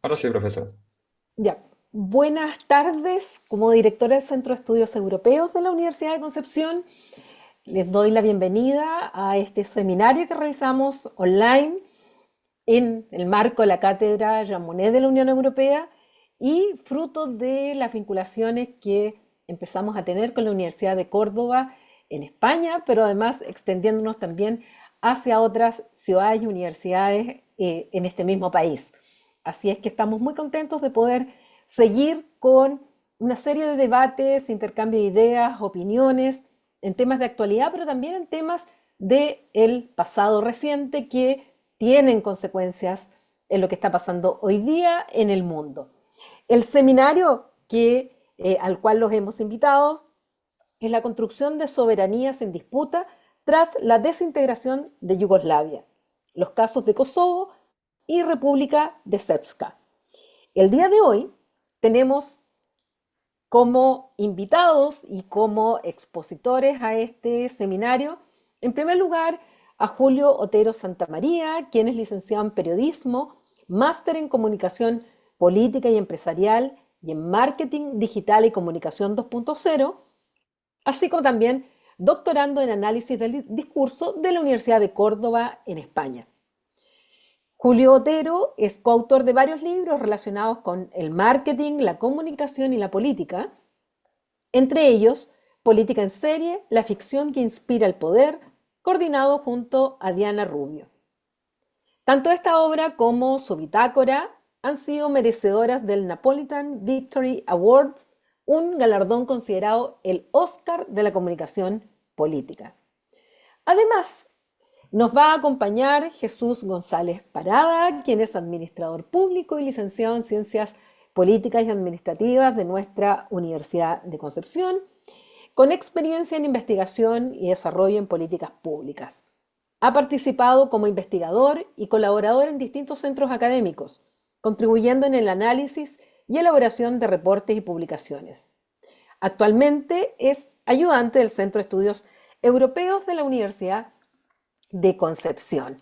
Ahora sí, profesor. Ya, buenas tardes. Como directora del Centro de Estudios Europeos de la Universidad de Concepción, les doy la bienvenida a este seminario que realizamos online en el marco de la Cátedra Jean Monnet de la Unión Europea y fruto de las vinculaciones que empezamos a tener con la Universidad de Córdoba en España, pero además extendiéndonos también hacia otras ciudades y universidades en este mismo país. Así es que estamos muy contentos de poder seguir con una serie de debates, intercambio de ideas, opiniones en temas de actualidad, pero también en temas del pasado reciente que tienen consecuencias en lo que está pasando hoy día en el mundo. El seminario al cual los hemos invitado es la construcción de soberanías en disputa tras la desintegración de Yugoslavia, los casos de Kosovo y República de Srpska. El día de hoy tenemos como invitados y como expositores a este seminario, en primer lugar, a Julio Otero Santamaría, quien es licenciado en periodismo, máster en comunicación política y empresarial y en marketing digital y comunicación 2.0, así como también doctorando en análisis del discurso de la Universidad de Córdoba en España. Julio Otero es coautor de varios libros relacionados con el marketing, la comunicación y la política, entre ellos Política en serie, la ficción que inspira el poder, coordinado junto a Diana Rubio. Tanto esta obra como su bitácora han sido merecedoras del Napolitan Victory Awards, un galardón considerado el Oscar de la comunicación política. Además, nos va a acompañar Jesús González Parada, quien es administrador público y licenciado en Ciencias Políticas y Administrativas de nuestra Universidad de Concepción, con experiencia en investigación y desarrollo en políticas públicas. Ha participado como investigador y colaborador en distintos centros académicos, contribuyendo en el análisis y elaboración de reportes y publicaciones. Actualmente es ayudante del Centro de Estudios Europeos de la Universidad de Concepción.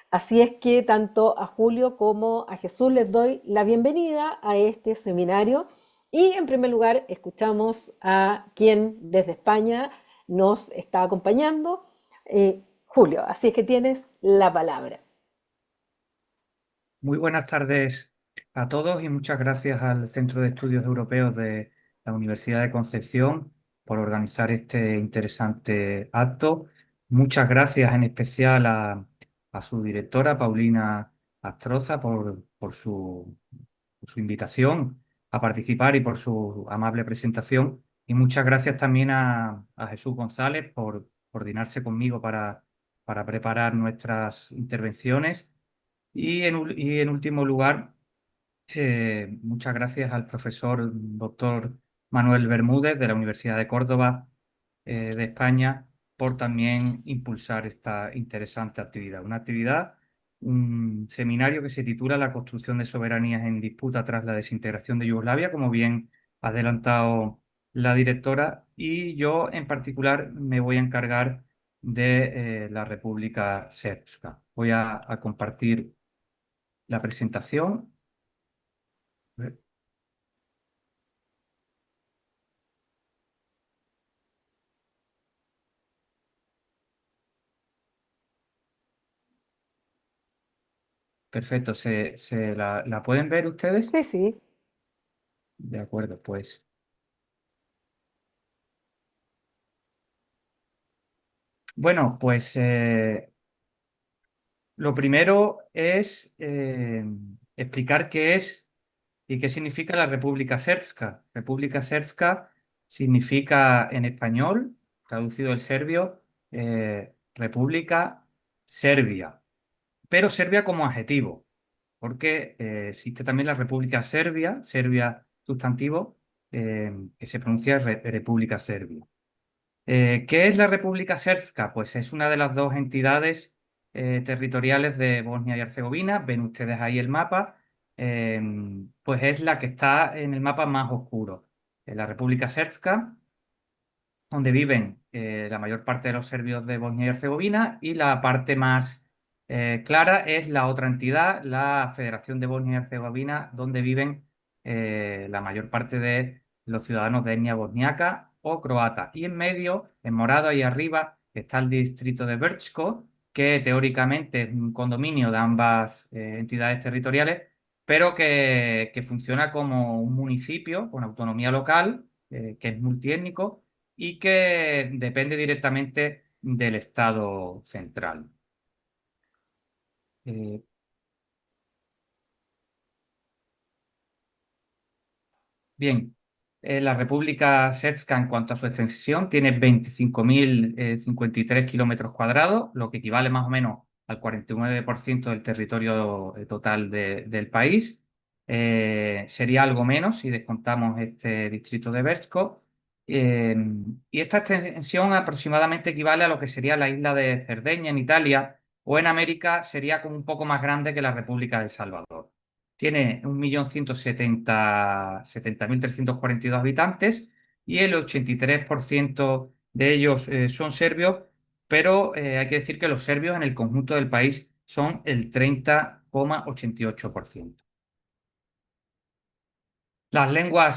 Así es que tanto a Julio como a Jesús les doy la bienvenida a este seminario y en primer lugar escuchamos a quien desde España nos está acompañando, Julio. Así es que tienes la palabra. Muy buenas tardes a todos y muchas gracias al Centro de Estudios Europeos de la Universidad de Concepción por organizar este interesante acto. Muchas gracias en especial a su directora, Paulina Astroza, por su invitación a participar y por su amable presentación. Y muchas gracias también a Jesús González por coordinarse conmigo para preparar nuestras intervenciones. Y en último lugar, muchas gracias al profesor doctor Manuel Bermúdez de la Universidad de Córdoba, de España, por también impulsar esta interesante actividad. Un seminario que se titula La construcción de soberanías en disputa tras la desintegración de Yugoslavia, como bien ha adelantado la directora, y yo en particular me voy a encargar de la República Srpska. Voy a compartir la presentación. Perfecto, ¿la pueden ver ustedes? Sí, sí. De acuerdo, pues. Bueno, pues lo primero es explicar qué es y qué significa la República Srpska. República Srpska significa en español, traducido del serbio, República Serbia, pero Serbia como adjetivo, porque existe también la República Serbia, Serbia sustantivo, que se pronuncia República Serbia. ¿Qué es la República Srpska? Pues es una de las dos entidades territoriales de Bosnia y Herzegovina. Ven ustedes ahí el mapa. eh, pues es la que está en el mapa más oscuro. La República Srpska, donde viven la mayor parte de los serbios de Bosnia y Herzegovina, y la parte más Clara es la otra entidad, la Federación de Bosnia y Herzegovina, donde viven la mayor parte de los ciudadanos de etnia bosniaca o croata. Y en medio, en morado ahí arriba, está el distrito de Brčko, que teóricamente es un condominio de ambas entidades territoriales, pero que funciona como un municipio con autonomía local, que es multiétnico y que depende directamente del Estado central. Eh, Bien, la República Srpska en cuanto a su extensión tiene 25.053 kilómetros cuadrados, lo que equivale más o menos al 49% del territorio total del país. Sería algo menos si descontamos este distrito de Brčko. Eh, y esta extensión aproximadamente equivale a lo que sería la isla de Cerdeña en Italia o en América sería como un poco más grande que la República de El Salvador. Tiene 1.170.342 habitantes y el 83% de ellos son serbios, pero hay que decir que los serbios en el conjunto del país son el 30,88%. La lengua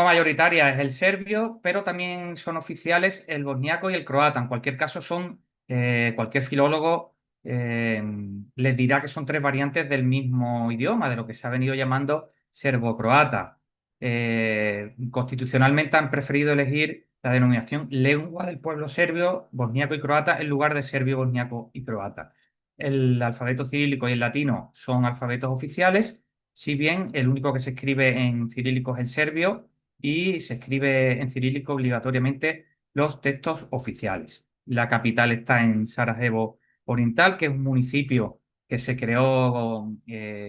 mayoritaria es el serbio, pero también son oficiales el bosniaco y el croata. En cualquier caso, cualquier filólogo les dirá que son tres variantes del mismo idioma, de lo que se ha venido llamando serbo-croata. Constitucionalmente han preferido elegir la denominación lengua del pueblo serbio, bosniaco y croata en lugar de serbio, bosniaco y croata. El alfabeto cirílico y el latino son alfabetos oficiales, si bien el único que se escribe en cirílico es el serbio y se escribe en cirílico obligatoriamente los textos oficiales. La capital está en Sarajevo Oriental, que es un municipio que se creó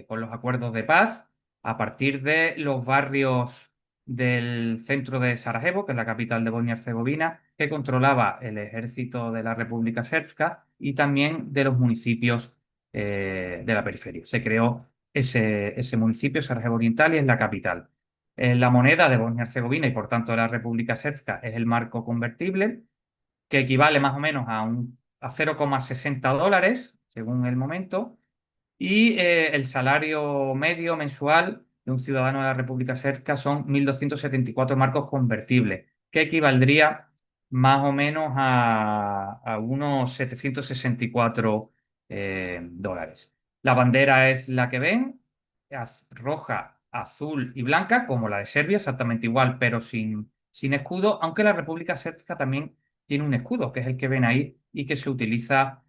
con los acuerdos de paz a partir de los barrios del centro de Sarajevo, que es la capital de Bosnia-Herzegovina, que controlaba el ejército de la República Srpska y también de los municipios de la periferia. Se creó ese municipio, Sarajevo Oriental, y es la capital. La moneda de Bosnia-Herzegovina y por tanto de la República Srpska es el marco convertible, que equivale más o menos a 0,60 dólares, según el momento, y el salario medio mensual de un ciudadano de la República Srpska son 1.274 marcos convertibles, que equivaldría más o menos a unos 764 dólares. La bandera es la que ven, roja, azul y blanca, como la de Serbia, exactamente igual, pero sin escudo, aunque la República Srpska también tiene un escudo, que es el que ven ahí y que se utiliza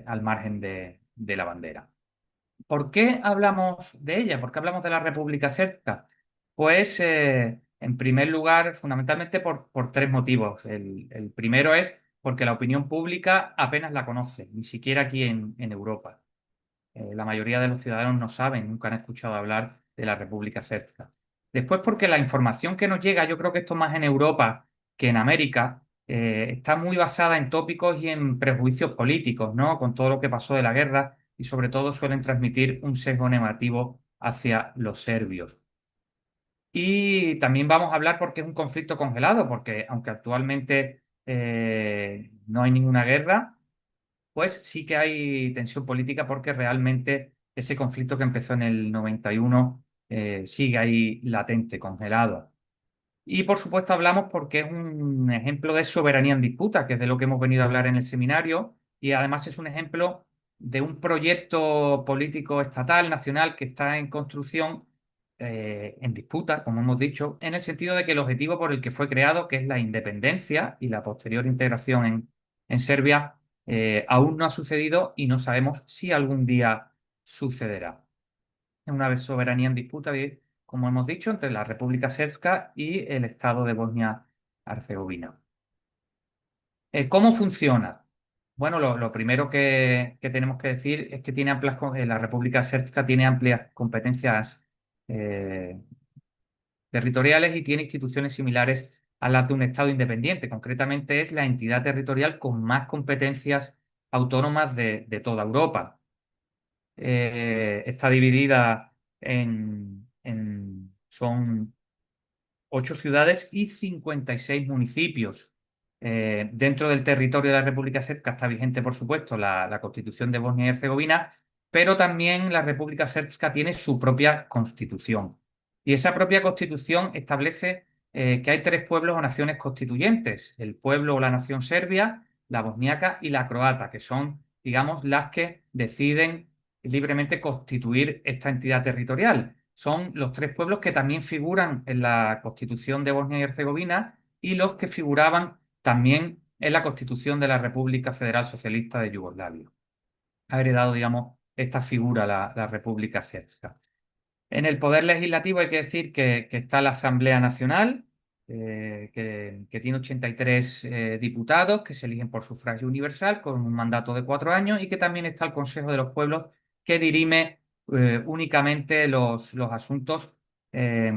al margen de la bandera. ¿Por qué hablamos de ella? ¿Por qué hablamos de la República Srpska? Pues, en primer lugar, fundamentalmente por tres motivos. El primero es porque la opinión pública apenas la conoce, ni siquiera aquí en Europa. La mayoría de los ciudadanos no saben, nunca han escuchado hablar de la República Srpska. Después, porque la información que nos llega, yo creo que esto más en Europa que en América, está muy basada en tópicos y en prejuicios políticos, ¿no? Con todo lo que pasó de la guerra y sobre todo suelen transmitir un sesgo negativo hacia los serbios. Y también vamos a hablar porque es un conflicto congelado, porque aunque actualmente no hay ninguna guerra, pues sí que hay tensión política porque realmente ese conflicto que empezó en el 91 sigue ahí latente, congelado. Y por supuesto hablamos porque es un ejemplo de soberanía en disputa, que es de lo que hemos venido a hablar en el seminario, y además es un ejemplo de un proyecto político estatal, nacional, que está en construcción, en disputa, como hemos dicho, en el sentido de que el objetivo por el que fue creado, que es la independencia y la posterior integración en Serbia, aún no ha sucedido y no sabemos si algún día sucederá. Es una soberanía en disputa, como hemos dicho, entre la República Srpska y el Estado de Bosnia-Herzegovina. ¿Cómo funciona? Bueno, lo primero que tenemos que decir es que la República Srpska tiene amplias competencias eh, territoriales y tiene instituciones similares a las de un Estado independiente. Concretamente es la entidad territorial con más competencias autónomas de toda Europa. Está dividida son 8 ciudades y 56 municipios. Dentro del territorio de la República Srpska está vigente, por supuesto, la Constitución de Bosnia y Herzegovina, pero también la República Srpska tiene su propia constitución. Y esa propia constitución establece que hay tres pueblos o naciones constituyentes: el pueblo o la nación serbia, la bosniaca y la croata, que son, digamos, las que deciden libremente constituir esta entidad territorial. Son los tres pueblos que también figuran en la Constitución de Bosnia y Herzegovina y los que figuraban también en la Constitución de la República Federal Socialista de Yugoslavia. Ha heredado, digamos, esta figura la República Srpska. En el Poder Legislativo hay que decir que está la Asamblea Nacional, que tiene 83 diputados que se eligen por sufragio universal con un mandato de 4 años, y que también está el Consejo de los Pueblos, que dirime únicamente los asuntos eh,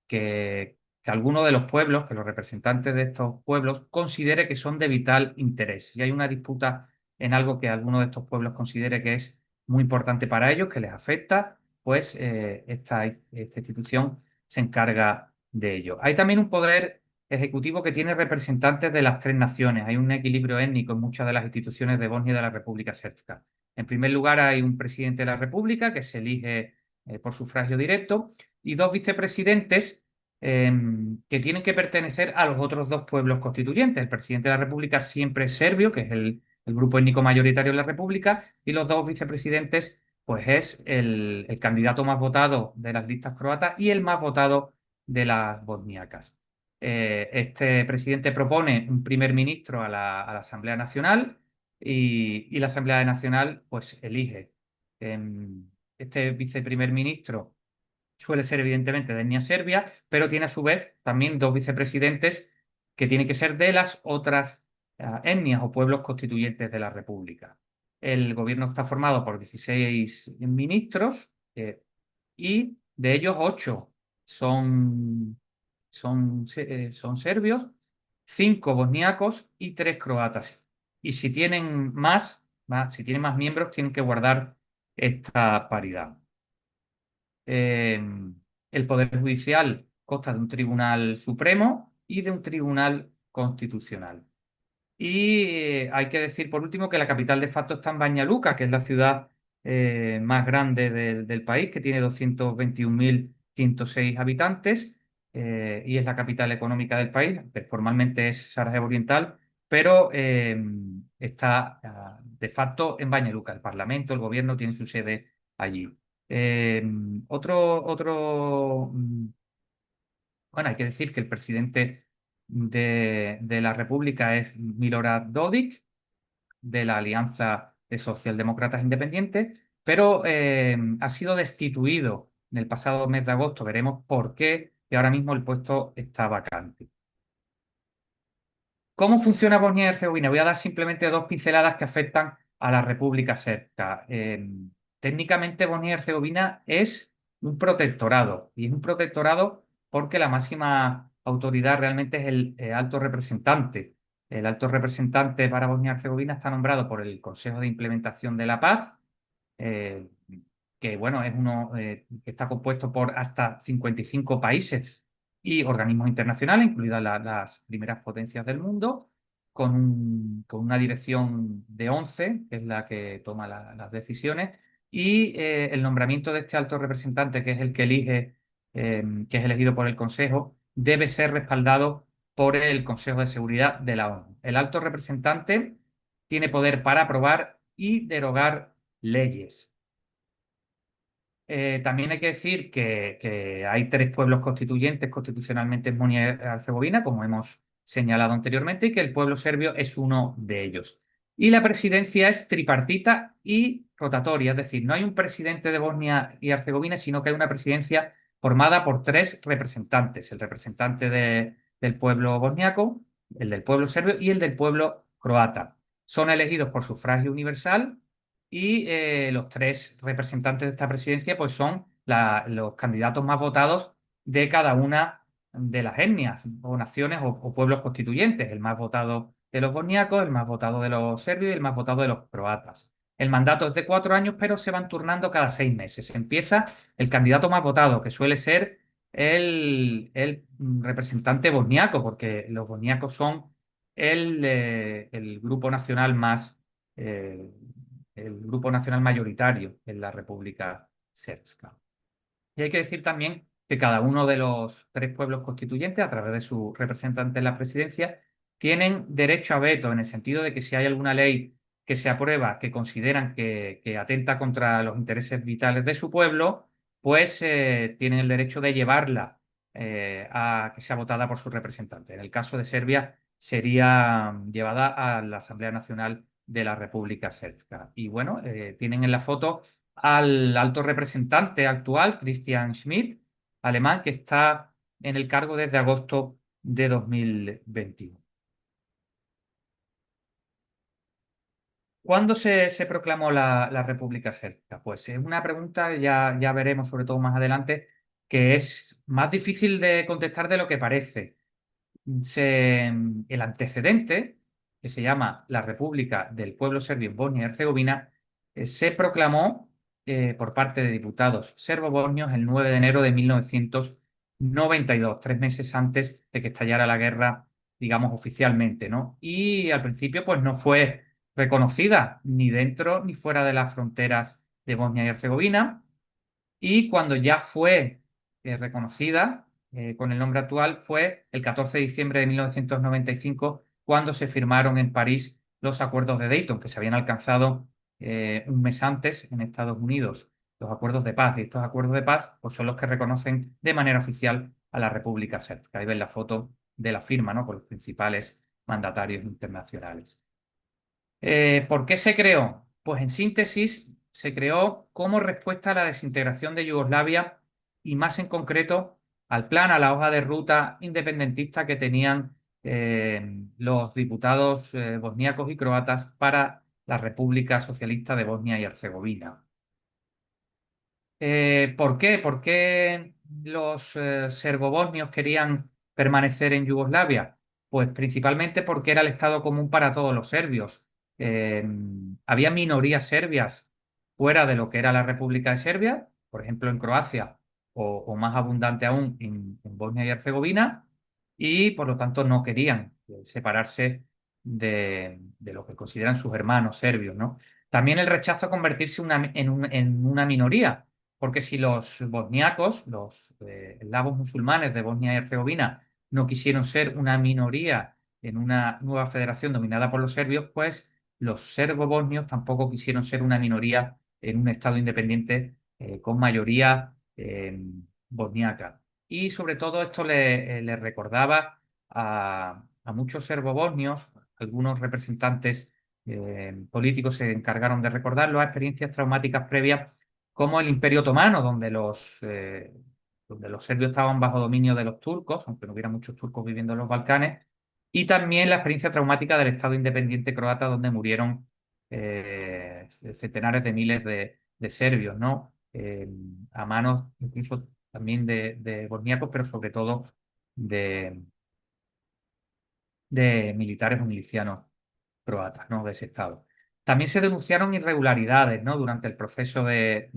que alguno de los pueblos, que los representantes de estos pueblos considere que son de vital interés. Si hay una disputa en algo que alguno de estos pueblos considere que es muy importante para ellos, que les afecta, pues esta institución se encarga de ello. Hay también un poder ejecutivo que tiene representantes de las tres naciones. Hay un equilibrio étnico en muchas de las instituciones de Bosnia y de la República Srpska. En primer lugar, hay un presidente de la República que se elige por sufragio directo, y dos vicepresidentes que tienen que pertenecer a los otros dos pueblos constituyentes. El presidente de la República siempre es serbio, que es el grupo étnico mayoritario en la República, y los dos vicepresidentes pues es el candidato más votado de las listas croatas y el más votado de las bosniacas. Este presidente propone un primer ministro a la Asamblea Nacional, y la Asamblea Nacional pues elige. Este viceprimer ministro suele ser evidentemente de etnia serbia, pero tiene a su vez también dos vicepresidentes que tienen que ser de las otras etnias o pueblos constituyentes de la República. El gobierno está formado por 16 ministros, y de ellos 8 son serbios, 5 bosniacos y 3 croatas. Y si tienen si tienen más miembros, tienen que guardar esta paridad. El Poder Judicial consta de un Tribunal Supremo y de un Tribunal Constitucional. Y hay que decir, por último, que la capital de facto está en Banja Luka, que es la ciudad más grande del país, que tiene 221.106 habitantes, y es la capital económica del país. Formalmente es Sarajevo Oriental, pero está de facto en Banja Luka. El Parlamento, el gobierno tiene su sede allí. Eh, bueno, hay que decir que el presidente de la República es Milorad Dodik, de la Alianza de Socialdemócratas Independientes, pero ha sido destituido en el pasado mes de agosto. Veremos por qué, y ahora mismo el puesto está vacante. ¿Cómo funciona Bosnia y Herzegovina? Voy a dar simplemente dos pinceladas que afectan a la República Srpska. Técnicamente, Bosnia y Herzegovina es un protectorado, y es un protectorado porque la máxima autoridad realmente es el alto representante. El alto representante para Bosnia y Herzegovina está nombrado por el Consejo de Implementación de la Paz, eh, que bueno, es uno que está compuesto por hasta 55 países y organismos internacionales, incluidas las primeras potencias del mundo, con una dirección de 11, que es la que toma las decisiones, y el nombramiento de este alto representante, que es el que elige, que es elegido por el Consejo, debe ser respaldado por el Consejo de Seguridad de la ONU. El alto representante tiene poder para aprobar y derogar leyes. También hay que decir que hay tres pueblos constituyentes constitucionalmente en Bosnia y Herzegovina, como hemos señalado anteriormente, y que el pueblo serbio es uno de ellos. Y la presidencia es tripartita y rotatoria, es decir, no hay un presidente de Bosnia y Herzegovina, sino que hay una presidencia formada por tres representantes: el representante del pueblo bosniaco, el del pueblo serbio y el del pueblo croata. Son elegidos por sufragio universal, y los tres representantes de esta presidencia pues son los candidatos más votados de cada una de las etnias o naciones o pueblos constituyentes. El más votado de los bosniacos, el más votado de los serbios y el más votado de los croatas. El mandato es de 4 años, pero se van turnando cada 6 meses. Empieza el candidato más votado, que suele ser el representante bosniaco, porque los bosniacos son el grupo nacional eh, el grupo nacional mayoritario en la República Srpska. Y hay que decir también que cada uno de los tres pueblos constituyentes, a través de su representante en la presidencia, tienen derecho a veto en el sentido de que si hay alguna ley que se aprueba que consideran que atenta contra los intereses vitales de su pueblo, pues tienen el derecho de llevarla a que sea votada por su representante. En el caso de Serbia sería llevada a la Asamblea Nacional de la República Srpska. Y bueno, tienen en la foto al alto representante actual, Christian Schmidt, alemán, que está en el cargo desde agosto de 2021. ¿Cuándo se proclamó la República Srpska? Pues es una pregunta, ya veremos sobre todo más adelante, que es más difícil de contestar de lo que parece. El antecedente, que se llama la República del Pueblo Serbio en Bosnia y Herzegovina, se proclamó por parte de diputados serbo-bosnios el 9 de enero de 1992, 3 meses antes de que estallara la guerra, digamos, oficialmente, ¿no? Y al principio, pues no fue reconocida ni dentro ni fuera de las fronteras de Bosnia y Herzegovina. Y cuando ya fue reconocida con el nombre actual fue el 14 de diciembre de 1995, cuando se firmaron en París los acuerdos de Dayton, que se habían alcanzado un mes antes en Estados Unidos, los acuerdos de paz. Y estos acuerdos de paz pues, son los que reconocen de manera oficial a la República Srpska. Ahí ven la foto de la firma, ¿no? Con los principales mandatarios internacionales. ¿Por qué se creó? Pues en síntesis, se creó como respuesta a la desintegración de Yugoslavia y más en concreto al plan, a la hoja de ruta independentista que tenían los diputados bosníacos y croatas para la República Socialista de Bosnia y Herzegovina. ¿Por qué? ¿Por qué los serbobosnios querían permanecer en Yugoslavia? Pues principalmente porque era el Estado común para todos los serbios. Eh, Había minorías serbias fuera de lo que era la República de Serbia, por ejemplo en Croacia o más abundante aún en Bosnia y Herzegovina, y por lo tanto no querían separarse de lo que consideran sus hermanos serbios, ¿no? También el rechazo a convertirse en una minoría, porque si los bosniacos, los eslavos musulmanes de Bosnia y Herzegovina, no quisieron ser una minoría en una nueva federación dominada por los serbios, pues los serbo-bosnios tampoco quisieron ser una minoría en un Estado independiente con mayoría bosniaca. Y sobre todo esto le recordaba a muchos serbo-bosnios, algunos representantes políticos se encargaron de recordarlo, a experiencias traumáticas previas como el Imperio Otomano, donde los serbios estaban bajo dominio de los turcos, aunque no hubiera muchos turcos viviendo en los Balcanes, y también la experiencia traumática del Estado independiente croata, donde murieron centenares de miles de serbios, ¿no? A manos incluso también de bosníacos, pero sobre todo de, de militares o milicianos croatas, ¿no? De ese Estado. También se denunciaron irregularidades, ¿no? Durante el proceso de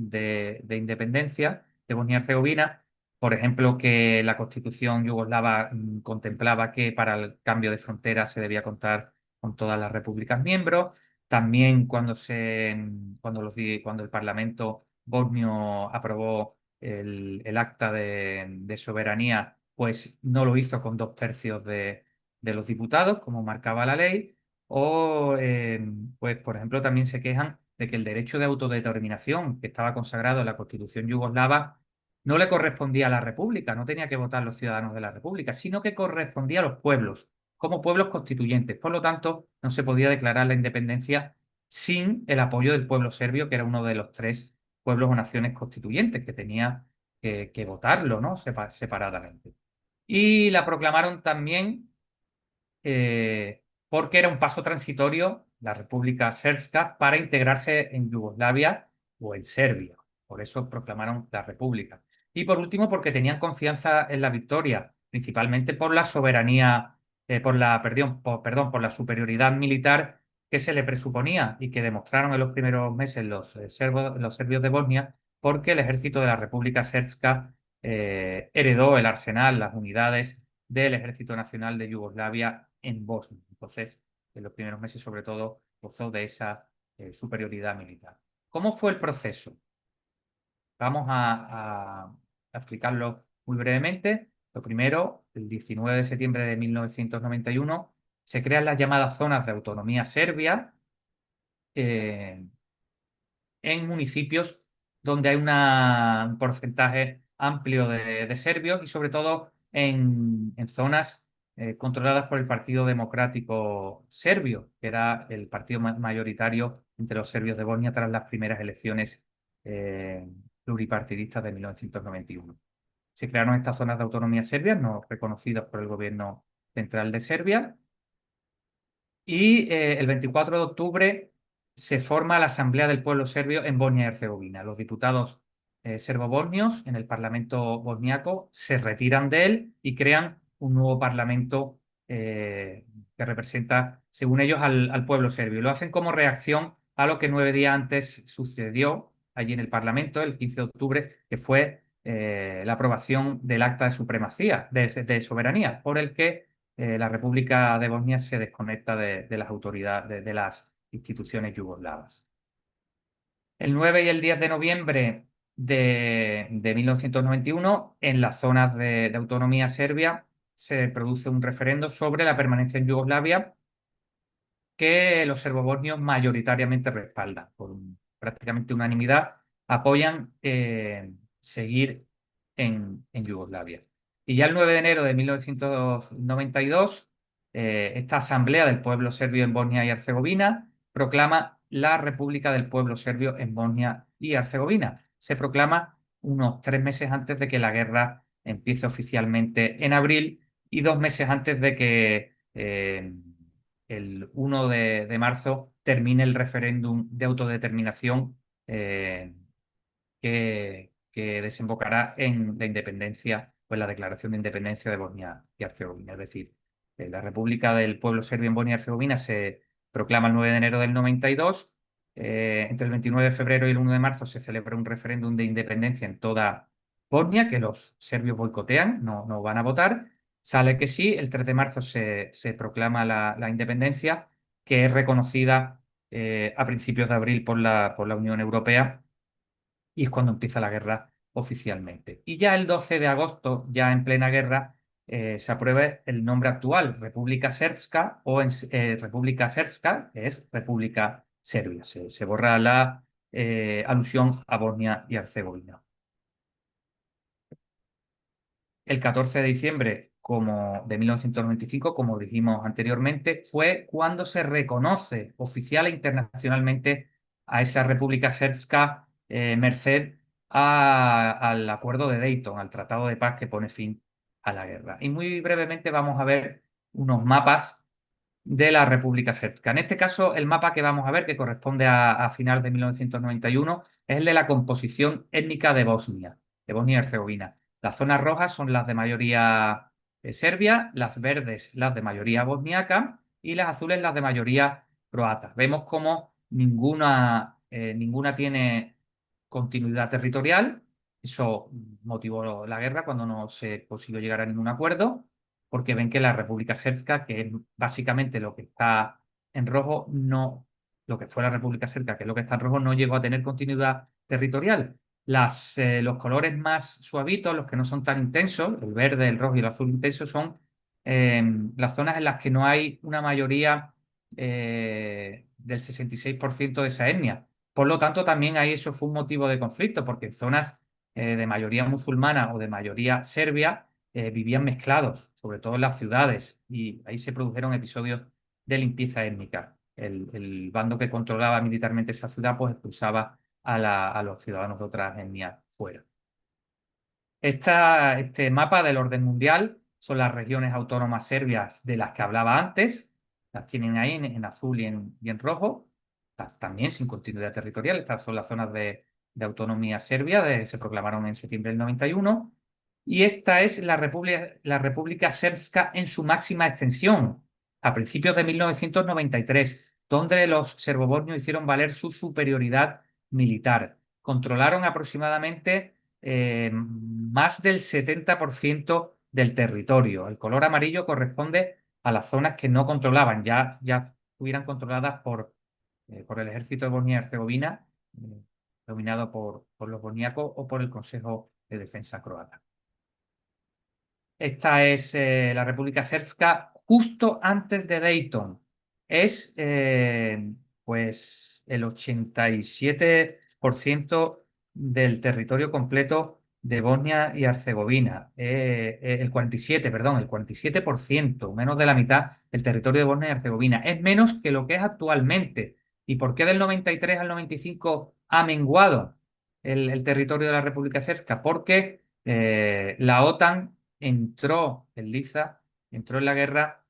independencia de Bosnia y Herzegovina. Por ejemplo, que la Constitución yugoslava contemplaba que para el cambio de frontera se debía contar con todas las repúblicas miembros. También cuando el Parlamento bosnio aprobó el acta de soberanía, pues no lo hizo con 2/3 de los diputados, como marcaba la ley. O, pues, por ejemplo, también se quejan de que el derecho de autodeterminación que estaba consagrado en la Constitución yugoslava no le correspondía a la República, no tenía que votar los ciudadanos de la República, sino que correspondía a los pueblos, como pueblos constituyentes. Por lo tanto, no se podía declarar la independencia sin el apoyo del pueblo serbio, que era uno de los tres pueblos o naciones constituyentes que tenía que votarlo, ¿no? Separadamente. Y la proclamaron también porque era un paso transitorio, la República Srpska, para integrarse en Yugoslavia o en Serbia. Por eso proclamaron la República. Y por último, porque tenían confianza en la victoria, principalmente por la soberanía, por la superioridad militar que se le presuponía y que demostraron en los primeros meses los serbios de Bosnia, porque el ejército de la República Srpska heredó el arsenal, las unidades del Ejército Nacional de Yugoslavia en Bosnia. Entonces, en los primeros meses, sobre todo, gozó de esa superioridad militar. ¿Cómo fue el proceso? Vamos a explicarlo muy brevemente. Lo primero, el 19 de septiembre de 1991, se crean las llamadas zonas de autonomía serbia, eh, en municipios donde hay un porcentaje amplio de serbios y sobre todo en zonas controladas por el Partido Democrático Serbio, que era el partido mayoritario entre los serbios de Bosnia tras las primeras elecciones eh, pluripartidistas de 1991. Se crearon estas zonas de autonomía serbia, no reconocidas por el gobierno central de Serbia, y el 24 de octubre se forma la Asamblea del Pueblo Serbio en Bosnia y Herzegovina. Los diputados serbo-bosnios en el Parlamento bosniaco se retiran de él y crean un nuevo Parlamento que representa, según ellos, al pueblo serbio. Lo hacen como reacción a lo que 9 días antes sucedió allí en el Parlamento, el 15 de octubre, que fue la aprobación del Acta de Supremacía, de soberanía, por el que la República de Bosnia se desconecta de las autoridades, de las instituciones yugoslavas. El 9 y el 10 de noviembre de 1991, en las zonas de autonomía serbia, se produce un referendo sobre la permanencia en Yugoslavia que los serbobosnios mayoritariamente respaldan. Por prácticamente unanimidad, apoyan seguir en Yugoslavia. Y ya el 9 de enero de 1992, esta Asamblea del Pueblo Serbio en Bosnia y Herzegovina proclama la República del Pueblo Serbio en Bosnia y Herzegovina. Se proclama unos 3 meses antes de que la guerra empiece oficialmente en abril y 2 meses antes de que el 1 de marzo termine el referéndum de autodeterminación que desembocará en la independencia, pues la declaración de independencia de Bosnia y Herzegovina. Es decir, la República del Pueblo Serbio en Bosnia y Herzegovina se proclama el 9 de enero del 92. Entre el 29 de febrero y el 1 de marzo se celebra un referéndum de independencia en toda Bosnia, que los serbios boicotean, no van a votar. Sale que sí, el 3 de marzo se proclama la independencia, que es reconocida a principios de abril por la Unión Europea, y es cuando empieza la guerra oficialmente. Y ya el 12 de agosto, ya en plena guerra, se aprueba el nombre actual, República Srpska, o República Srpska, que es República Serbia. Se borra la alusión a Bosnia y Herzegovina. El 14 de diciembre de 1995, como dijimos anteriormente, fue cuando se reconoce oficial e internacionalmente a esa República Srpska, merced al Acuerdo de Dayton, al Tratado de Paz que pone fin a la guerra. Y muy brevemente vamos a ver unos mapas de la República Srpska. En este caso, el mapa que vamos a ver, que corresponde a final de 1991, es el de la composición étnica de Bosnia y Herzegovina. Las zonas rojas son las de mayoría serbia, las verdes las de mayoría bosniaca y las azules las de mayoría croata. Vemos cómo ninguna tiene continuidad territorial. Eso motivó la guerra cuando no se consiguió llegar a ningún acuerdo, porque ven que la República Srpska, que es básicamente lo que está en rojo, lo que fue la República Srpska, que es lo que está en rojo, no llegó a tener continuidad territorial. Los colores más suavitos, los que no son tan intensos, el verde, el rojo y el azul intenso, son las zonas en las que no hay una mayoría del 66% de esa etnia. Por lo tanto, también ahí eso fue un motivo de conflicto, porque en zonas de mayoría musulmana o de mayoría serbia vivían mezclados, sobre todo en las ciudades, y ahí se produjeron episodios de limpieza étnica. El bando que controlaba militarmente esa ciudad pues expulsaba a los ciudadanos de otras etnias fuera. Este mapa del orden mundial son las regiones autónomas serbias de las que hablaba antes. Las tienen ahí en azul y en rojo. También sin continuidad territorial. Estas son las zonas de autonomía serbia, se proclamaron en septiembre del 91. Y esta es la República Srpska en su máxima extensión, a principios de 1993, donde los serbobosnios hicieron valer su superioridad militar. Controlaron aproximadamente más del 70% del territorio. El color amarillo corresponde a las zonas que no controlaban, ya estuvieran controladas por el ejército de Bosnia y Herzegovina, dominado por los bosniacos o por el Consejo de Defensa croata. Esta es la República Srpska justo antes de Dayton. Es pues el 87% del territorio completo de Bosnia y Herzegovina. El 47, perdón, el 47%, menos de la mitad del territorio de Bosnia y Herzegovina. Es menos que lo que es actualmente. ¿Y por qué del 93 al 95 ha menguado el territorio de la República Srpska? Porque la OTAN entró en Liza, entró en la guerra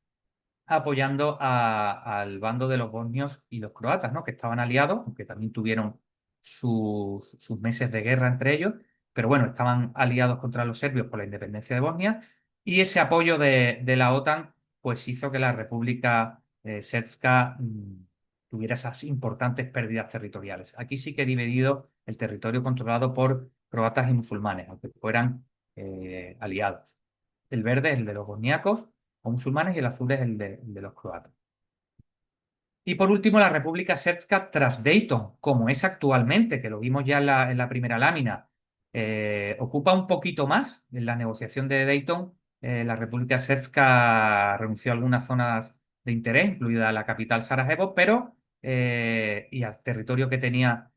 apoyando al bando de los bosnios y los croatas, ¿no? Que estaban aliados, aunque también tuvieron sus meses de guerra entre ellos, pero bueno, estaban aliados contra los serbios por la independencia de Bosnia, y ese apoyo de la OTAN pues hizo que la República Srpska tuviera esas importantes pérdidas territoriales. Aquí sí que he dividido el territorio controlado por croatas y musulmanes, aunque fueran aliados. El verde es el de los bosniacos o musulmanes y el azul es el de los croatas. Y por último, la República Srpska tras Dayton, como es actualmente, que lo vimos ya en la primera lámina, ocupa un poquito más. En la negociación de Dayton, la República Srpska renunció a algunas zonas de interés, incluida la capital Sarajevo, pero, y al territorio que tenía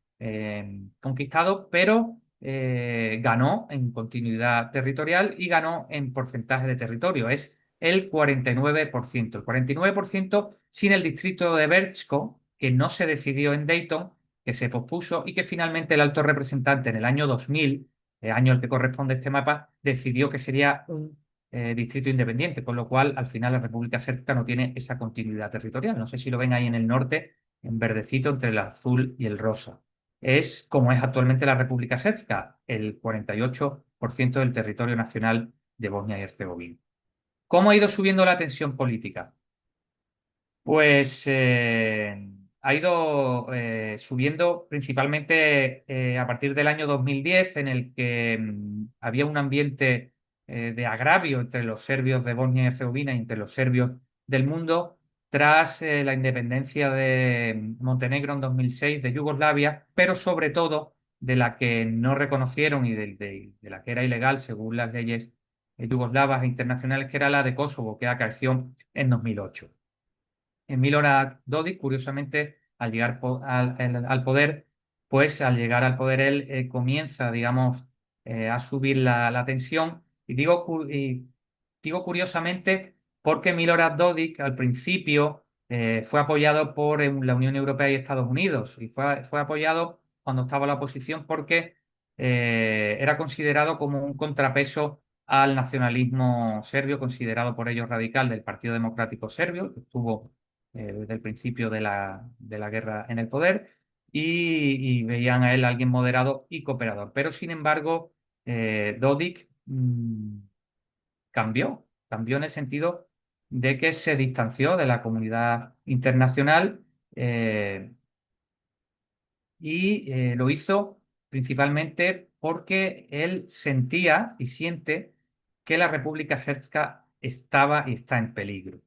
conquistado, pero ganó en continuidad territorial y ganó en porcentaje de territorio. Es el 49%. El 49% sin el distrito de Berchko, que no se decidió en Dayton, que se pospuso y que finalmente el alto representante en el año 2000, el año al que corresponde este mapa, decidió que sería un distrito independiente, con lo cual al final la República Srpska no tiene esa continuidad territorial. No sé si lo ven ahí en el norte, en verdecito entre el azul y el rosa. Es como es actualmente la República Srpska, el 48% del territorio nacional de Bosnia y Herzegovina. ¿Cómo ha ido subiendo la tensión política? Pues ha ido subiendo principalmente a partir del año 2010, en el que había un ambiente de agravio entre los serbios de Bosnia y Herzegovina y entre los serbios del mundo, tras la independencia de Montenegro en 2006, de Yugoslavia, pero sobre todo de la que no reconocieron y de la que era ilegal según las leyes yugoslavas e internacionales, que era la de Kosovo, que acaeció en 2008. Milorad Dodik, curiosamente, al llegar al poder, pues al llegar al poder él comienza, digamos, a subir la tensión. Y digo curiosamente porque Milorad Dodik al principio fue apoyado por la Unión Europea y Estados Unidos. Y fue apoyado cuando estaba en la oposición porque era considerado como un contrapeso al nacionalismo serbio, considerado por ellos radical, del Partido Democrático Serbio, que estuvo desde el principio de la guerra en el poder, y veían a él alguien moderado y cooperador. Pero sin embargo, Dodik cambió en el sentido de que se distanció de la comunidad internacional y lo hizo principalmente porque él sentía y siente que la República Srpska estaba y está en peligro.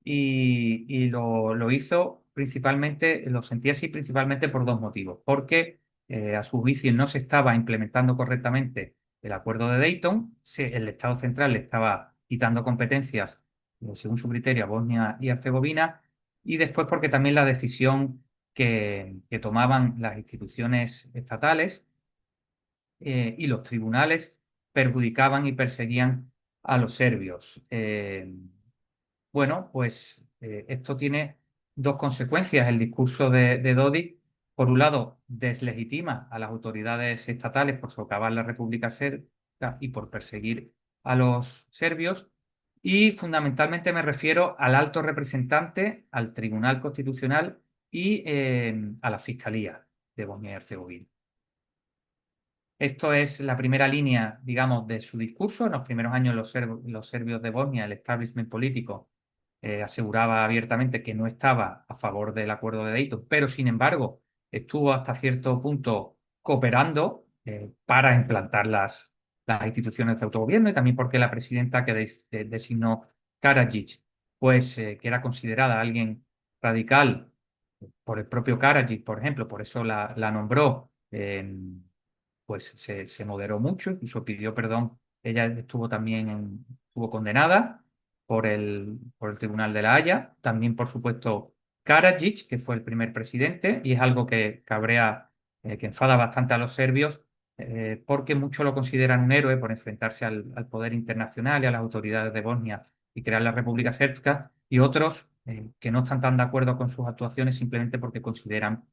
Y lo hizo principalmente, lo sentía así principalmente por dos motivos. Porque a su juicio no se estaba implementando correctamente el acuerdo de Dayton, el Estado central le estaba quitando competencias, según su criterio, a Bosnia y Herzegovina, y después porque también la decisión que tomaban las instituciones estatales y los tribunales perjudicaban y perseguían a los serbios. Bueno, pues esto tiene dos consecuencias. El discurso de Dodik, por un lado, deslegitima a las autoridades estatales por socavar la República Srpska y por perseguir a los serbios. Y fundamentalmente me refiero al alto representante, al Tribunal Constitucional y a la Fiscalía de Bosnia y Herzegovina. Esto es la primera línea, digamos, de su discurso. En los primeros años los serbios de Bosnia, el establishment político, aseguraba abiertamente que no estaba a favor del acuerdo de Dayton, pero sin embargo estuvo hasta cierto punto cooperando para implantar las instituciones de autogobierno, y también porque la presidenta que designó Karadzic pues que era considerada alguien radical por el propio Karadzic, por ejemplo, por eso la nombró, pues se moderó mucho, incluso pidió perdón. Ella estuvo condenada por el Tribunal de La Haya. También, por supuesto, Karadzic, que fue el primer presidente, y es algo que cabrea, que enfada bastante a los serbios, porque muchos lo consideran un héroe por enfrentarse al poder internacional y a las autoridades de Bosnia y crear la República Srpska, y otros que no están tan de acuerdo con sus actuaciones simplemente porque consideran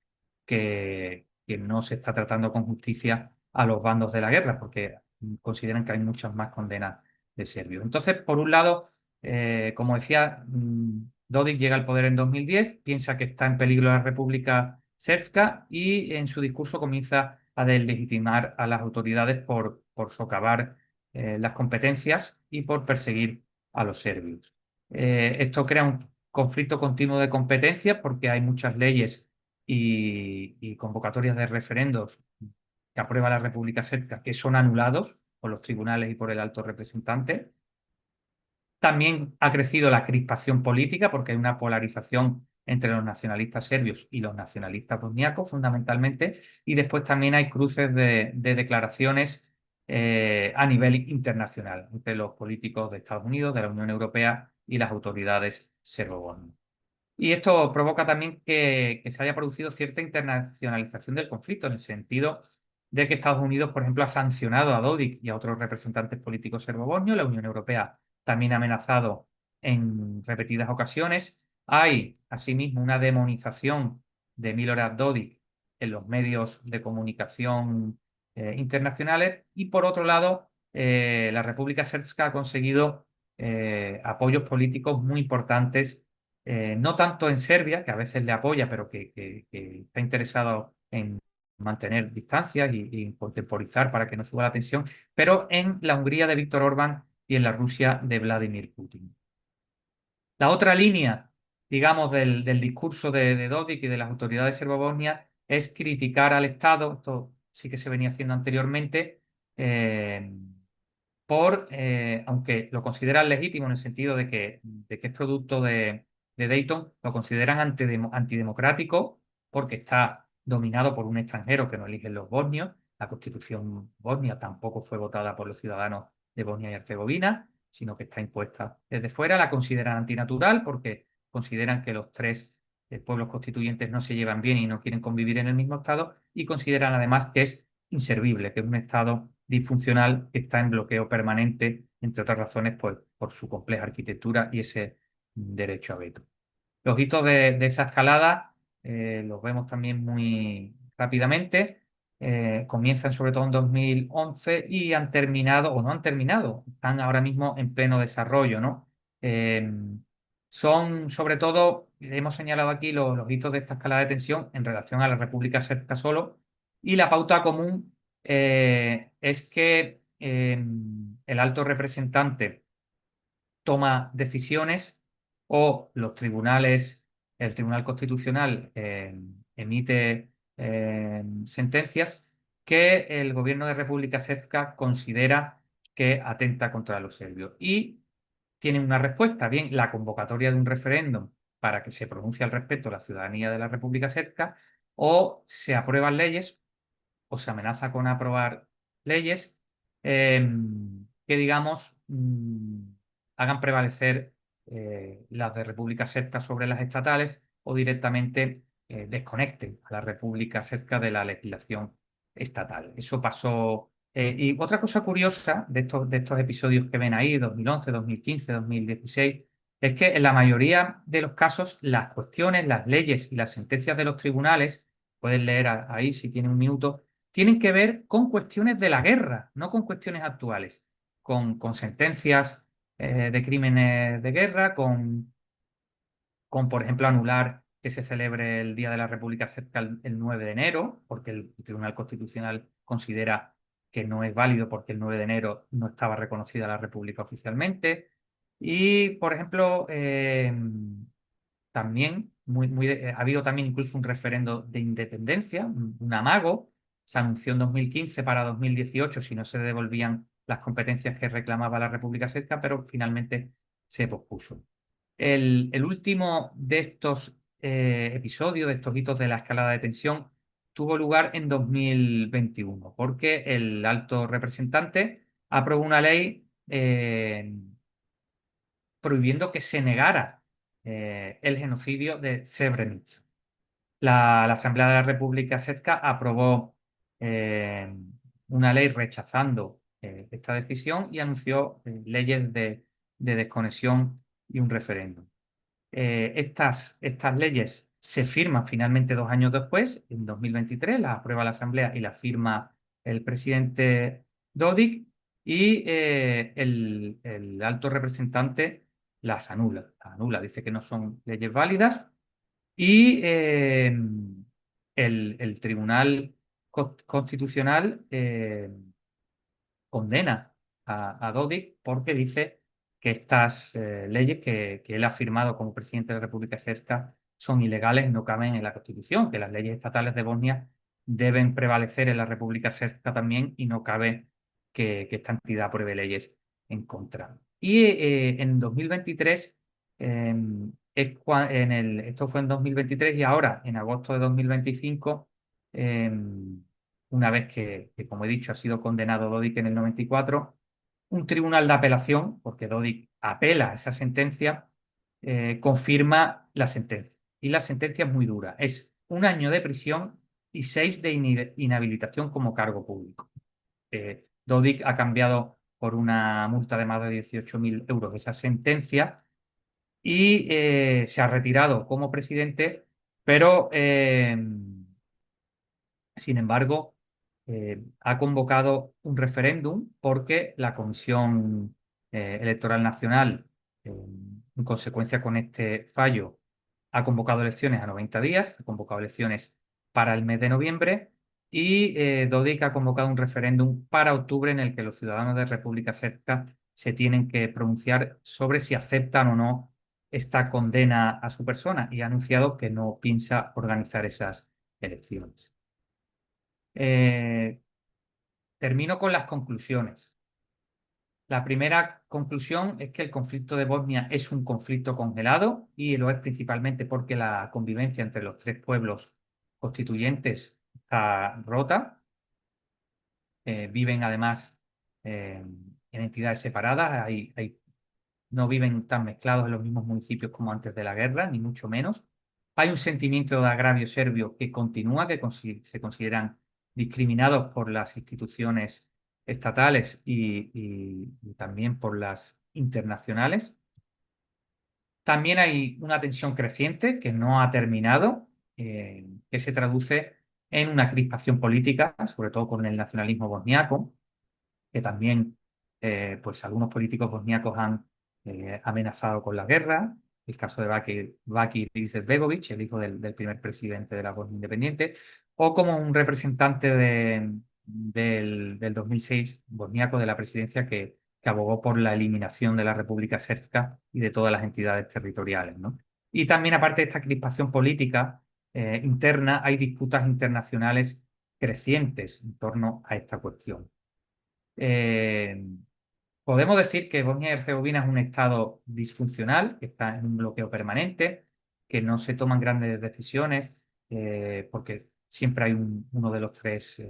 que no se está tratando con justicia a los bandos de la guerra, porque consideran que hay muchas más condenas de serbios. Entonces, por un lado, como decía, Dodik llega al poder en 2010, piensa que está en peligro la República Srpska y en su discurso comienza a deslegitimar a las autoridades por socavar las competencias y por perseguir a los serbios. Esto crea un conflicto continuo de competencias porque hay muchas leyes y convocatorias de referendos que aprueba la República Srpska que son anulados por los tribunales y por el alto representante. También ha crecido la crispación política porque hay una polarización entre los nacionalistas serbios y los nacionalistas bosniacos, fundamentalmente, y después también hay cruces de declaraciones a nivel internacional entre los políticos de Estados Unidos, de la Unión Europea y las autoridades serbo-bosnias. Y esto provoca también que se haya producido cierta internacionalización del conflicto, en el sentido de que Estados Unidos, por ejemplo, ha sancionado a Dodik y a otros representantes políticos serbobosnios. La Unión Europea también ha amenazado en repetidas ocasiones. Hay, asimismo, una demonización de Milorad Dodik en los medios de comunicación internacionales. Y, por otro lado, la República Srpska ha conseguido apoyos políticos muy importantes, no tanto en Serbia, que a veces le apoya, pero que está interesado en mantener distancias y contemporizar para que no suba la tensión, pero en la Hungría de Víctor Orbán y en la Rusia de Vladimir Putin. La otra línea, digamos, del discurso de Dodik y de las autoridades serbobosnias es criticar al Estado, esto sí que se venía haciendo anteriormente, aunque lo consideran legítimo en el sentido de que es producto de Dayton, lo consideran antidemocrático porque está dominado por un extranjero que no eligen los bosnios. La constitución bosnia tampoco fue votada por los ciudadanos de Bosnia y Herzegovina, sino que está impuesta desde fuera. La consideran antinatural porque consideran que los tres pueblos constituyentes no se llevan bien y no quieren convivir en el mismo estado, y consideran además que es inservible, que es un estado disfuncional que está en bloqueo permanente, entre otras razones, pues, por su compleja arquitectura y ese derecho a veto. Los hitos de esa escalada los vemos también muy rápidamente. Comienzan sobre todo en 2011 y han terminado, o no han terminado, están ahora mismo en pleno desarrollo, ¿no? Son sobre todo, hemos señalado aquí los hitos de esta escalada de tensión en relación a la República Srpska solo, y la pauta común es que el alto representante toma decisiones o los tribunales, el Tribunal Constitucional emite sentencias que el gobierno de República Srpska considera que atenta contra los serbios. Y tienen una respuesta, bien la convocatoria de un referéndum para que se pronuncie al respecto la ciudadanía de la República Srpska, o se aprueban leyes o se amenaza con aprobar leyes que, digamos, hagan prevalecer las de República Srpska sobre las estatales, o directamente desconecten a la República Srpska de la legislación estatal. Eso pasó. Y otra cosa curiosa de estos episodios que ven ahí, 2011, 2015, 2016, es que en la mayoría de los casos las cuestiones, las leyes y las sentencias de los tribunales, pueden leer ahí si tienen un minuto, tienen que ver con cuestiones de la guerra, no con cuestiones actuales, con sentencias de crímenes de guerra, con, por ejemplo, anular que se celebre el Día de la República Srpska el 9 de enero, porque el Tribunal Constitucional considera que no es válido porque el 9 de enero no estaba reconocida la República oficialmente. Y, por ejemplo, también ha habido también incluso un referendo de independencia, un amago. Se anunció en 2015 para 2018 si no se devolvían las competencias que reclamaba la República Srpska, pero finalmente se pospuso. El último de estos episodios, de estos hitos de la escalada de tensión, tuvo lugar en 2021, porque el alto representante aprobó una ley prohibiendo que se negara el genocidio de Srebrenica. La Asamblea de la República Srpska aprobó una ley rechazando esta decisión y anunció leyes de desconexión y un referéndum. Estas leyes se firman finalmente 2 años después, en 2023, las aprueba la Asamblea y las firma el presidente Dodik, y el alto representante las anula, dice que no son leyes válidas, y el Tribunal Constitucional condena a Dodik porque dice que estas leyes que él ha firmado como presidente de la República Srpska son ilegales, no caben en la Constitución, que las leyes estatales de Bosnia deben prevalecer en la República Srpska también y no cabe que esta entidad apruebe leyes en contra. Y en 2023, esto fue en 2023 y ahora, en agosto de 2025, una vez que, como he dicho, ha sido condenado Dodik en el 94, un tribunal de apelación, porque Dodik apela a esa sentencia, confirma la sentencia. Y la sentencia es muy dura. Es 1 año de prisión y 6 de inhabilitación como cargo público. Dodik ha cambiado por una multa de más de 18.000 euros esa sentencia y se ha retirado como presidente, pero sin embargo, ha convocado un referéndum porque la Comisión Electoral Nacional, en consecuencia con este fallo, ha convocado elecciones a 90 días, ha convocado elecciones para el mes de noviembre y Dodik ha convocado un referéndum para octubre en el que los ciudadanos de República Srpska se tienen que pronunciar sobre si aceptan o no esta condena a su persona y ha anunciado que no piensa organizar esas elecciones. Eh, Termino con las conclusiones. La primera conclusión es que el conflicto de Bosnia es un conflicto congelado y lo es principalmente porque la convivencia entre los tres pueblos constituyentes está rota. Viven además en entidades separadas, no viven tan mezclados en los mismos municipios como antes de la guerra, ni mucho menos. Hay un sentimiento de agravio serbio que continúa, que se consideran discriminados por las instituciones estatales y también por las internacionales. También hay una tensión creciente que no ha terminado, que se traduce en una crispación política, sobre todo con el nacionalismo bosniaco, que también pues algunos políticos bosniacos han amenazado con la guerra. El caso de Bakir Izetbegović, el hijo del primer presidente de la Bosnia Independiente, o como un representante del 2006 bosniaco de la presidencia que abogó por la eliminación de la República Srpska y de todas las entidades territoriales, ¿no? Y también, aparte de esta crispación política interna, hay disputas internacionales crecientes en torno a esta cuestión. Eh, Podemos decir que Bosnia y Herzegovina es un estado disfuncional, que está en un bloqueo permanente, que no se toman grandes decisiones, porque siempre hay uno de los tres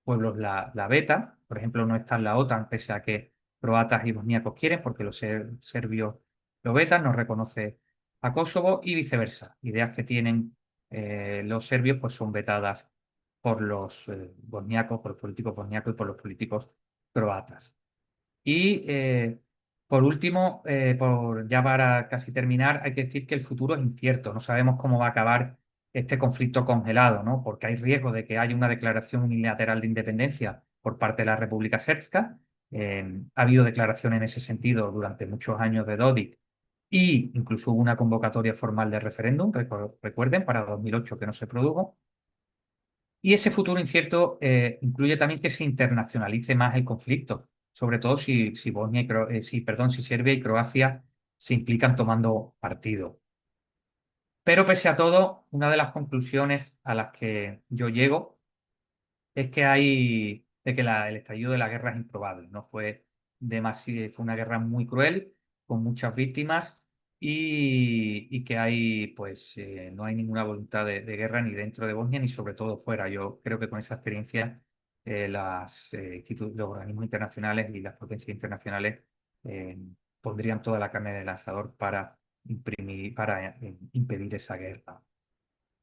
pueblos la veta. Por ejemplo, no está en la OTAN, pese a que croatas y bosníacos quieren, porque los serbios lo vetan, no reconoce a Kosovo y viceversa. Ideas que tienen los serbios pues son vetadas por los bosníacos, por los políticos bosníacos y por los políticos croatas. Y por último, ya para casi terminar, hay que decir que el futuro es incierto. No sabemos cómo va a acabar este conflicto congelado, ¿no? Porque hay riesgo de que haya una declaración unilateral de independencia por parte de la República Srpska. Ha habido declaraciones en ese sentido durante muchos años de Dodik y incluso hubo una convocatoria formal de referéndum, recuerden, para 2008 que no se produjo. Y ese futuro incierto incluye también que se internacionalice más el conflicto, sobre todo si si Serbia y Croacia se implican tomando partido. Pero pese a todo, una de las conclusiones a las que yo llego es de que el estallido de la guerra es improbable. No fue fue una guerra muy cruel, con muchas víctimas, y que hay, pues, no hay ninguna voluntad de guerra ni dentro de Bosnia ni sobre todo fuera. Yo creo que con esa experiencia los organismos internacionales y las potencias internacionales eh, pondrían toda la carne en el asador para impedir esa guerra.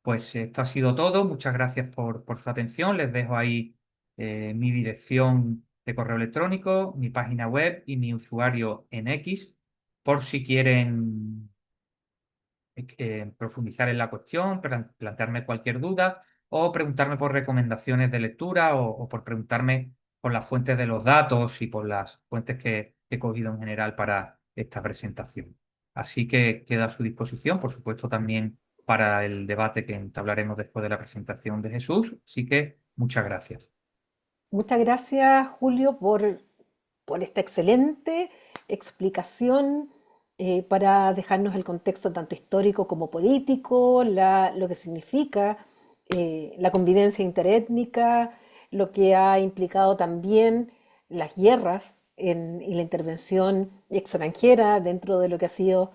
Pues esto ha sido todo. Muchas gracias por su atención. Les dejo ahí mi dirección de correo electrónico, mi página web y mi usuario en X, por si quieren profundizar en la cuestión, plantearme cualquier duda o preguntarme por recomendaciones de lectura o por preguntarme por las fuentes de los datos y por las fuentes que he cogido en general para esta presentación. Así que queda a su disposición, por supuesto, también para el debate que entablaremos después de la presentación de Jesús. Así que muchas gracias. Muchas gracias, Julio, por esta excelente explicación para dejarnos el contexto tanto histórico como político, lo que significa la convivencia interétnica, lo que ha implicado también las guerras y la intervención extranjera dentro de lo que ha sido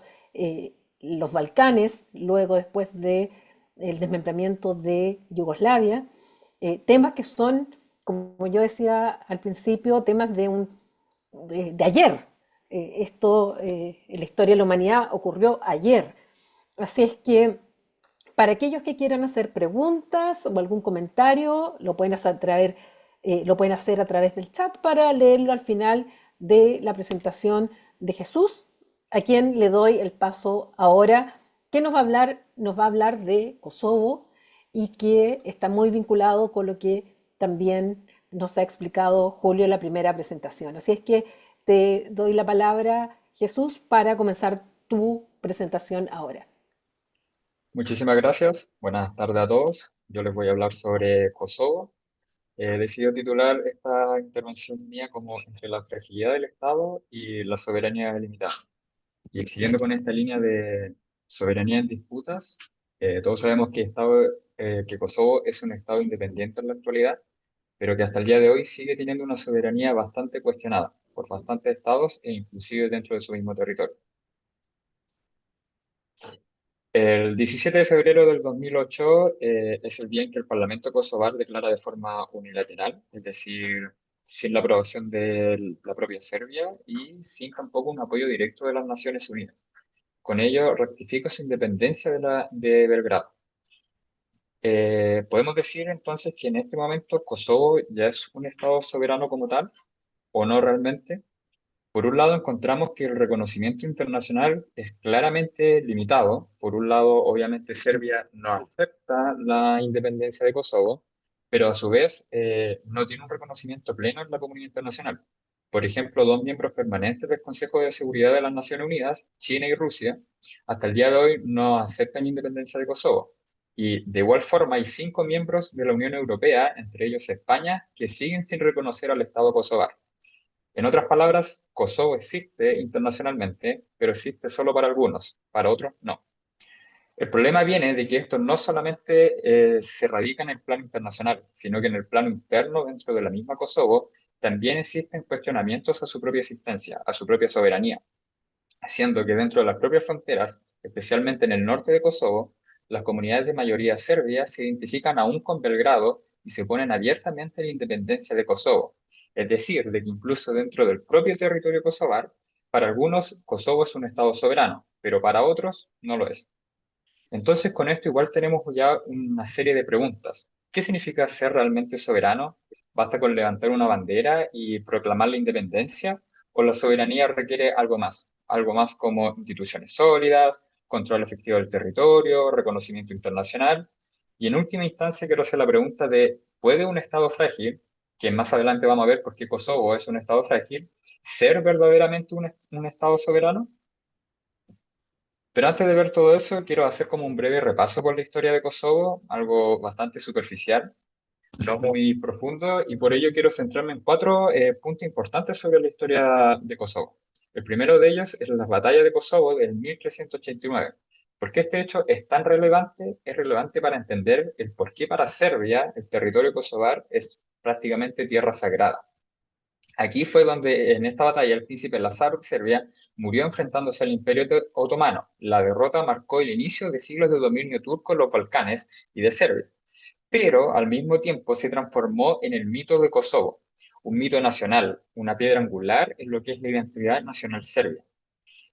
los Balcanes, luego después del desmembramiento de Yugoslavia, temas que son, como yo decía al principio, temas de ayer. En la historia de la humanidad ocurrió ayer. Así es que para aquellos que quieran hacer preguntas o algún comentario, lo pueden hacer a través del chat para leerlo al final de la presentación de Jesús, a quien le doy el paso ahora, que nos va a hablar de Kosovo y que está muy vinculado con lo que también nos ha explicado Julio en la primera presentación. Así es que te doy la palabra, Jesús, para comenzar tu presentación ahora. Muchísimas gracias. Buenas tardes a todos. Yo les voy a hablar sobre Kosovo. He decidido titular esta intervención mía como entre la fragilidad del Estado y la soberanía delimitada. Y siguiendo con esta línea de soberanía en disputas, todos sabemos que Kosovo es un Estado independiente en la actualidad, pero que hasta el día de hoy sigue teniendo una soberanía bastante cuestionada por bastantes estados e inclusive dentro de su mismo territorio. El 17 de febrero del 2008 es el día en que el Parlamento kosovar declara de forma unilateral, es decir, sin la aprobación de la propia Serbia y sin tampoco un apoyo directo de las Naciones Unidas. Con ello, rectifica su independencia de Belgrado. ¿Podemos decir entonces que en este momento Kosovo ya es un Estado soberano como tal o no realmente? Por un lado, encontramos que el reconocimiento internacional es claramente limitado. Por un lado, obviamente Serbia no acepta la independencia de Kosovo, pero a su vez no tiene un reconocimiento pleno en la comunidad internacional. Por ejemplo, dos miembros permanentes del Consejo de Seguridad de las Naciones Unidas, China y Rusia, hasta el día de hoy no aceptan la independencia de Kosovo. Y de igual forma hay cinco miembros de la Unión Europea, entre ellos España, que siguen sin reconocer al Estado kosovar. En otras palabras, Kosovo existe internacionalmente, pero existe solo para algunos, para otros no. El problema viene de que esto no solamente se radica en el plano internacional, sino que en el plano interno dentro de la misma Kosovo también existen cuestionamientos a su propia existencia, a su propia soberanía, haciendo que dentro de las propias fronteras, especialmente en el norte de Kosovo, las comunidades de mayoría serbia se identifican aún con Belgrado y se oponen abiertamente a la independencia de Kosovo. Es decir, de que incluso dentro del propio territorio kosovar, para algunos Kosovo es un estado soberano, pero para otros no lo es. Entonces, con esto igual tenemos ya una serie de preguntas. ¿Qué significa ser realmente soberano? ¿Basta con levantar una bandera y proclamar la independencia? ¿O la soberanía requiere algo más? Algo más como instituciones sólidas, control efectivo del territorio, reconocimiento internacional. Y en última instancia quiero hacer la pregunta de, ¿puede un Estado frágil, que más adelante vamos a ver por qué Kosovo es un Estado frágil, ser verdaderamente un Estado soberano? Pero antes de ver todo eso, quiero hacer como un breve repaso por la historia de Kosovo, algo bastante superficial, no muy profundo, y por ello quiero centrarme en cuatro puntos importantes sobre la historia de Kosovo. El primero de ellos es la batalla de Kosovo del 1389. ¿Por qué este hecho es tan relevante? Es relevante para entender el por qué para Serbia el territorio kosovar es prácticamente tierra sagrada. Aquí fue donde en esta batalla el príncipe Lázaro de Serbia murió enfrentándose al Imperio Otomano. La derrota marcó el inicio de siglos de dominio turco en los Balcanes y de Serbia, pero al mismo tiempo se transformó en el mito de Kosovo, un mito nacional, una piedra angular en lo que es la identidad nacional serbia.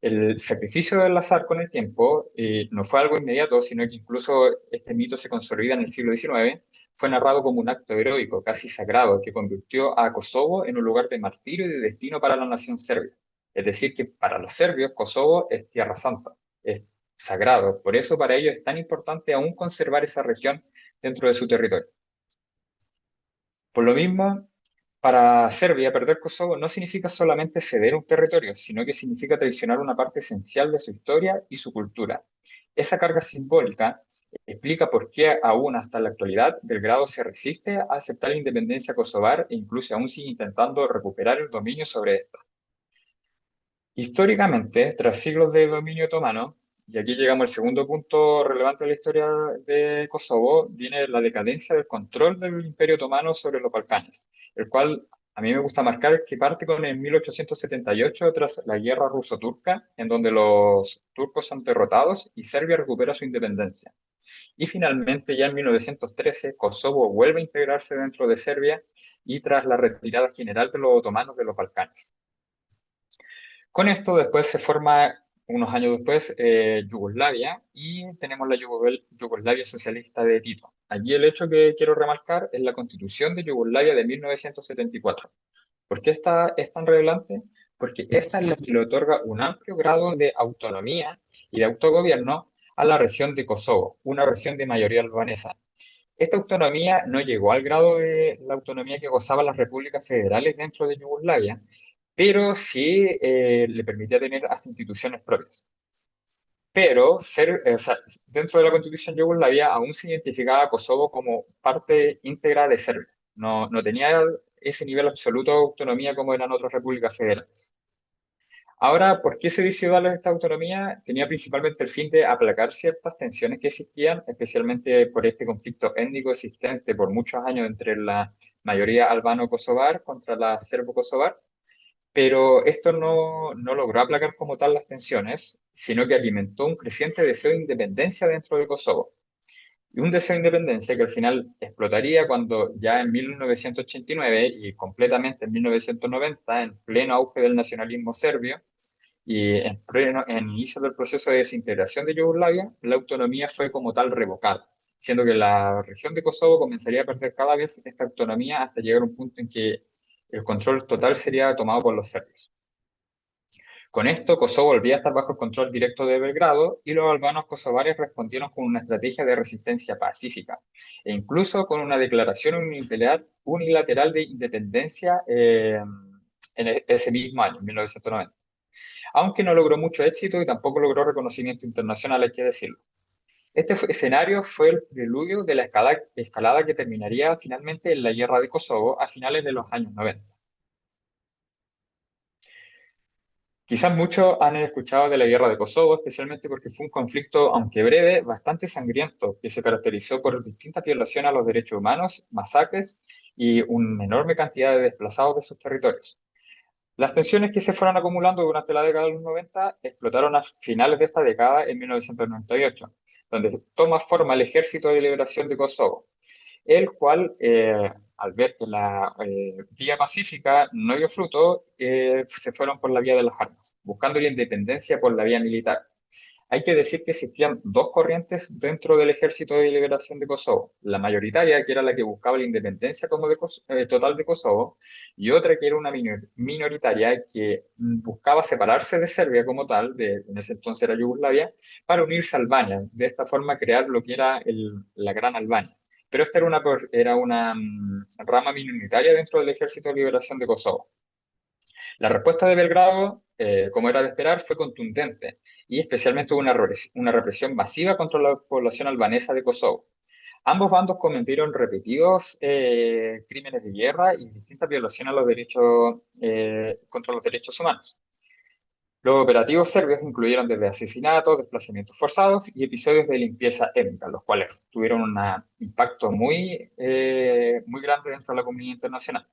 El sacrificio del azar con el tiempo no fue algo inmediato, sino que incluso este mito se consolida en el siglo XIX, fue narrado como un acto heroico, casi sagrado, que convirtió a Kosovo en un lugar de martirio y de destino para la nación serbia. Es decir, que para los serbios Kosovo es tierra santa, es sagrado. Por eso para ellos es tan importante aún conservar esa región dentro de su territorio. Por lo mismo, para Serbia, perder Kosovo no significa solamente ceder un territorio, sino que significa traicionar una parte esencial de su historia y su cultura. Esa carga simbólica explica por qué aún hasta la actualidad Belgrado se resiste a aceptar la independencia kosovar e incluso aún sigue intentando recuperar el dominio sobre esta. Históricamente, tras siglos de dominio otomano, y aquí llegamos al segundo punto relevante de la historia de Kosovo, viene la decadencia del control del Imperio Otomano sobre los Balcanes, el cual a mí me gusta marcar que parte con el 1878 tras la guerra ruso-turca, en donde los turcos son derrotados y Serbia recupera su independencia. Y finalmente, ya en 1913, Kosovo vuelve a integrarse dentro de Serbia y tras la retirada general de los otomanos de los Balcanes. Con esto después se forma, unos años después, Yugoslavia y tenemos la Yugoslavia socialista de Tito. Allí el hecho que quiero remarcar es la Constitución de Yugoslavia de 1974. ¿Por qué esta es tan relevante? Porque esta es la que le otorga un amplio grado de autonomía y de autogobierno a la región de Kosovo, una región de mayoría albanesa. Esta autonomía no llegó al grado de la autonomía que gozaban las repúblicas federales dentro de Yugoslavia, pero sí le permitía tener hasta instituciones propias. Pero o sea, dentro de la Constitución yugoslavia aún se identificaba a Kosovo como parte íntegra de Serbia. No tenía ese nivel absoluto de autonomía como eran otras repúblicas federales. Ahora, ¿por qué se decidió darle esta autonomía? Tenía principalmente el fin de aplacar ciertas tensiones que existían, especialmente por este conflicto étnico existente por muchos años entre la mayoría albano-kosovar contra la serbo-kosovar, pero esto no logró aplacar como tal las tensiones, sino que alimentó un creciente deseo de independencia dentro de Kosovo. Y un deseo de independencia que al final explotaría cuando ya en 1989 y completamente en 1990, en pleno auge del nacionalismo serbio y en inicio del proceso de desintegración de Yugoslavia, la autonomía fue como tal revocada, siendo que la región de Kosovo comenzaría a perder cada vez esta autonomía hasta llegar a un punto en que el control total sería tomado por los serbios. Con esto, Kosovo volvía a estar bajo el control directo de Belgrado y los albanos kosovares respondieron con una estrategia de resistencia pacífica e incluso con una declaración unilateral de independencia en ese mismo año, 1990. Aunque no logró mucho éxito y tampoco logró reconocimiento internacional, hay que decirlo. Este escenario fue el preludio de la escalada que terminaría finalmente en la Guerra de Kosovo a finales de los años 90. Quizás muchos han escuchado de la Guerra de Kosovo, especialmente porque fue un conflicto, aunque breve, bastante sangriento, que se caracterizó por distintas violaciones a los derechos humanos, masacres y una enorme cantidad de desplazados de sus territorios. Las tensiones que se fueron acumulando durante la década de los 90 explotaron a finales de esta década en 1998, donde toma forma el Ejército de Liberación de Kosovo, el cual, al ver que la vía pacífica no dio fruto, se fueron por la vía de las armas, buscando la independencia por la vía militar. Hay que decir que existían dos corrientes dentro del Ejército de Liberación de Kosovo. La mayoritaria, que era la que buscaba la independencia como total de Kosovo, y otra que era una minoritaria que buscaba separarse de Serbia como tal, en ese entonces era Yugoslavia, para unirse a Albania. De esta forma crear lo que era la Gran Albania. Pero esta era una rama minoritaria dentro del Ejército de Liberación de Kosovo. La respuesta de Belgrado, como era de esperar, fue contundente y especialmente hubo una represión masiva contra la población albanesa de Kosovo. Ambos bandos cometieron repetidos crímenes de guerra y distintas violaciones a los derechos, contra los derechos humanos. Los operativos serbios incluyeron desde asesinatos, desplazamientos forzados y episodios de limpieza étnica, los cuales tuvieron un impacto muy grande dentro de la comunidad internacional.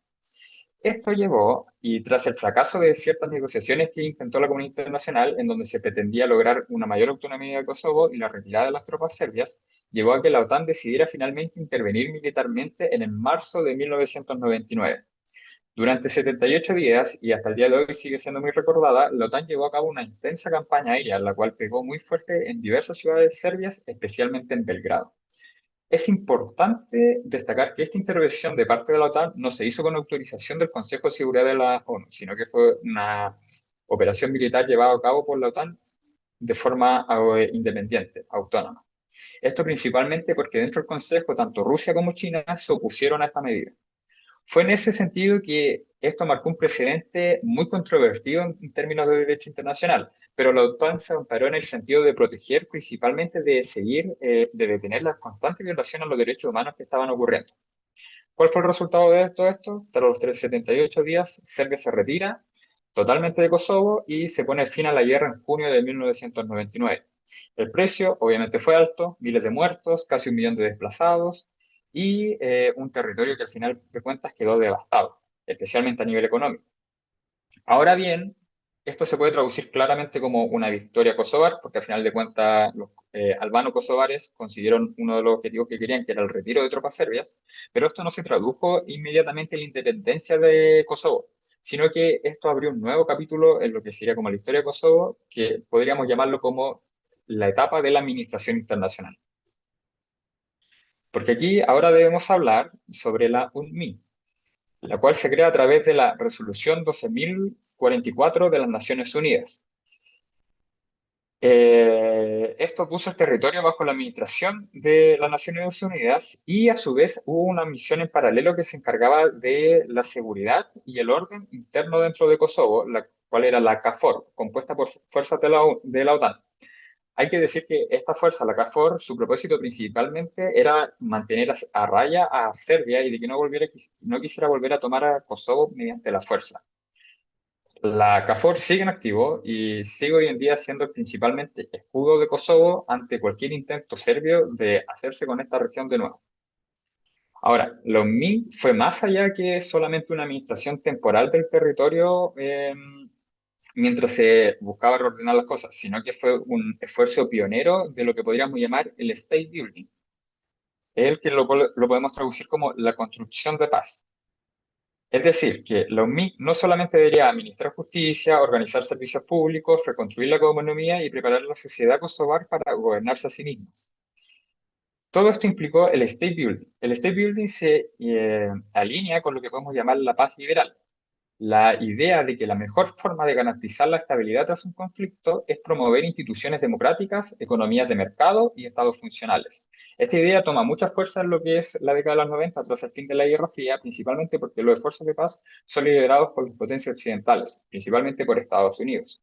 Esto llevó, y tras el fracaso de ciertas negociaciones que intentó la comunidad internacional, en donde se pretendía lograr una mayor autonomía de Kosovo y la retirada de las tropas serbias, llevó a que la OTAN decidiera finalmente intervenir militarmente en el marzo de 1999. Durante 78 días, y hasta el día de hoy sigue siendo muy recordada, la OTAN llevó a cabo una intensa campaña aérea, la cual pegó muy fuerte en diversas ciudades serbias, especialmente en Belgrado. Es importante destacar que esta intervención de parte de la OTAN no se hizo con autorización del Consejo de Seguridad de la ONU, sino que fue una operación militar llevada a cabo por la OTAN de forma independiente, autónoma. Esto principalmente porque dentro del Consejo tanto Rusia como China se opusieron a esta medida. Fue en ese sentido que esto marcó un precedente muy controvertido en términos de derecho internacional, pero la OTAN se amparó en el sentido de proteger, principalmente de seguir, de detener las constantes violaciones a los derechos humanos que estaban ocurriendo. ¿Cuál fue el resultado de todo esto? Tras los 78 días, Serbia se retira totalmente de Kosovo y se pone fin a la guerra en junio de 1999. El precio, obviamente, fue alto, miles de muertos, casi 1 millón de desplazados y un territorio que al final de cuentas quedó devastado, especialmente a nivel económico. Ahora bien, esto se puede traducir claramente como una victoria kosovar, porque al final de cuentas los albano-kosovares consiguieron uno de los objetivos que querían, que era el retiro de tropas serbias, pero esto no se tradujo inmediatamente en la independencia de Kosovo, sino que esto abrió un nuevo capítulo en lo que sería como la historia de Kosovo, que podríamos llamarlo como la etapa de la administración internacional. Porque aquí ahora debemos hablar sobre la UNMI, la cual se crea a través de la Resolución 12.044 de las Naciones Unidas. Esto puso el territorio bajo la administración de las Naciones Unidas y a su vez hubo una misión en paralelo que se encargaba de la seguridad y el orden interno dentro de Kosovo, la cual era la KFOR, compuesta por fuerzas de la OTAN. Hay que decir que esta fuerza, la KFOR, su propósito principalmente era mantener a raya a Serbia y de que no quisiera volver a tomar a Kosovo mediante la fuerza. La KFOR sigue en activo y sigue hoy en día siendo principalmente escudo de Kosovo ante cualquier intento serbio de hacerse con esta región de nuevo. Ahora, la UNMI fue más allá que solamente una administración temporal del territorio mientras se buscaba reordenar las cosas, sino que fue un esfuerzo pionero de lo que podríamos llamar el state building. Es el que lo podemos traducir como la construcción de paz. Es decir, que la UNMIC no solamente debería administrar justicia, organizar servicios públicos, reconstruir la economía y preparar la sociedad kosovar para gobernarse a sí mismos. Todo esto implicó el state building. El state building se alinea con lo que podemos llamar la paz liberal. La idea de que la mejor forma de garantizar la estabilidad tras un conflicto es promover instituciones democráticas, economías de mercado y estados funcionales. Esta idea toma mucha fuerza en lo que es la década de los 90 tras el fin de la Guerra Fría, principalmente porque los esfuerzos de paz son liderados por las potencias occidentales, principalmente por Estados Unidos.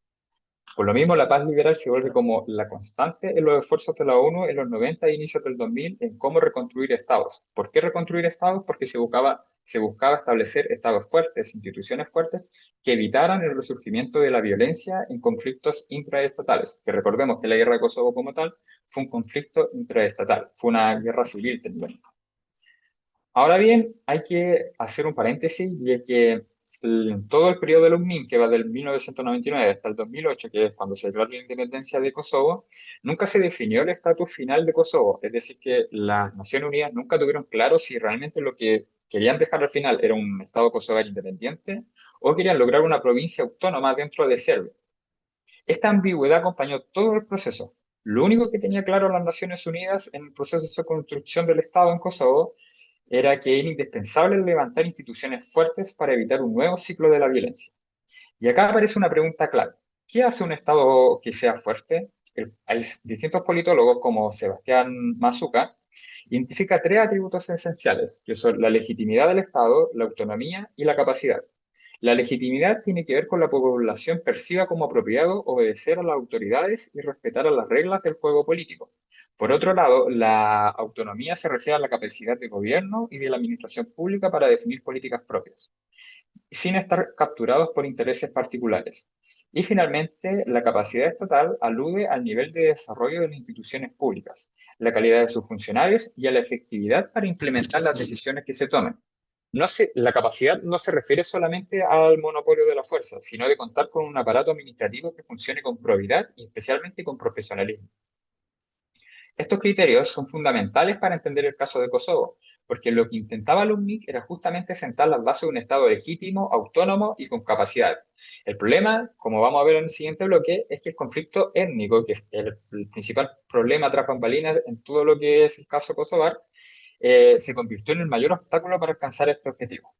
Por lo mismo, la paz liberal se vuelve como la constante en los esfuerzos de la ONU en los 90 e inicios del 2000 en cómo reconstruir estados. ¿Por qué reconstruir estados? Porque se buscaba establecer estados fuertes, instituciones fuertes, que evitaran el resurgimiento de la violencia en conflictos intraestatales. Que recordemos que la guerra de Kosovo como tal fue un conflicto intraestatal, fue una guerra civil técnicamente. Ahora bien, hay que hacer un paréntesis y es que en todo el periodo de la UNMIN, que va del 1999 hasta el 2008, que es cuando se declaró la independencia de Kosovo, nunca se definió el estatus final de Kosovo. Es decir, que las Naciones Unidas nunca tuvieron claro si realmente lo que querían dejar al final era un Estado kosovar independiente o querían lograr una provincia autónoma dentro de Serbia. Esta ambigüedad acompañó todo el proceso. Lo único que tenía claro las Naciones Unidas en el proceso de construcción del Estado en Kosovo era que era indispensable levantar instituciones fuertes para evitar un nuevo ciclo de la violencia. Y acá aparece una pregunta clave. ¿Qué hace un Estado que sea fuerte? Hay distintos politólogos como Sebastián Mazuca identifica 3 atributos esenciales, que son la legitimidad del Estado, la autonomía y la capacidad. La legitimidad tiene que ver con la población perciba como apropiado obedecer a las autoridades y respetar a las reglas del juego político. Por otro lado, la autonomía se refiere a la capacidad de gobierno y de la administración pública para definir políticas propias, sin estar capturados por intereses particulares. Y finalmente, la capacidad estatal alude al nivel de desarrollo de las instituciones públicas, la calidad de sus funcionarios y a la efectividad para implementar las decisiones que se tomen. la capacidad no se refiere solamente al monopolio de la fuerza, sino de contar con un aparato administrativo que funcione con probidad y especialmente con profesionalismo. Estos criterios son fundamentales para entender el caso de Kosovo, porque lo que intentaba la UNMIK era justamente sentar las bases de un Estado legítimo, autónomo y con capacidad. El problema, como vamos a ver en el siguiente bloque, es que el conflicto étnico, que es el principal problema tras bambalinas en todo lo que es el caso kosovar, se convirtió en el mayor obstáculo para alcanzar este objetivo.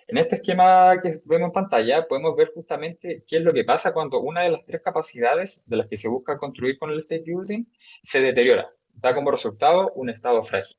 En este esquema que vemos en pantalla podemos ver justamente qué es lo que pasa cuando una de las tres capacidades de las que se busca construir con el state building se deteriora. Da como resultado un estado frágil.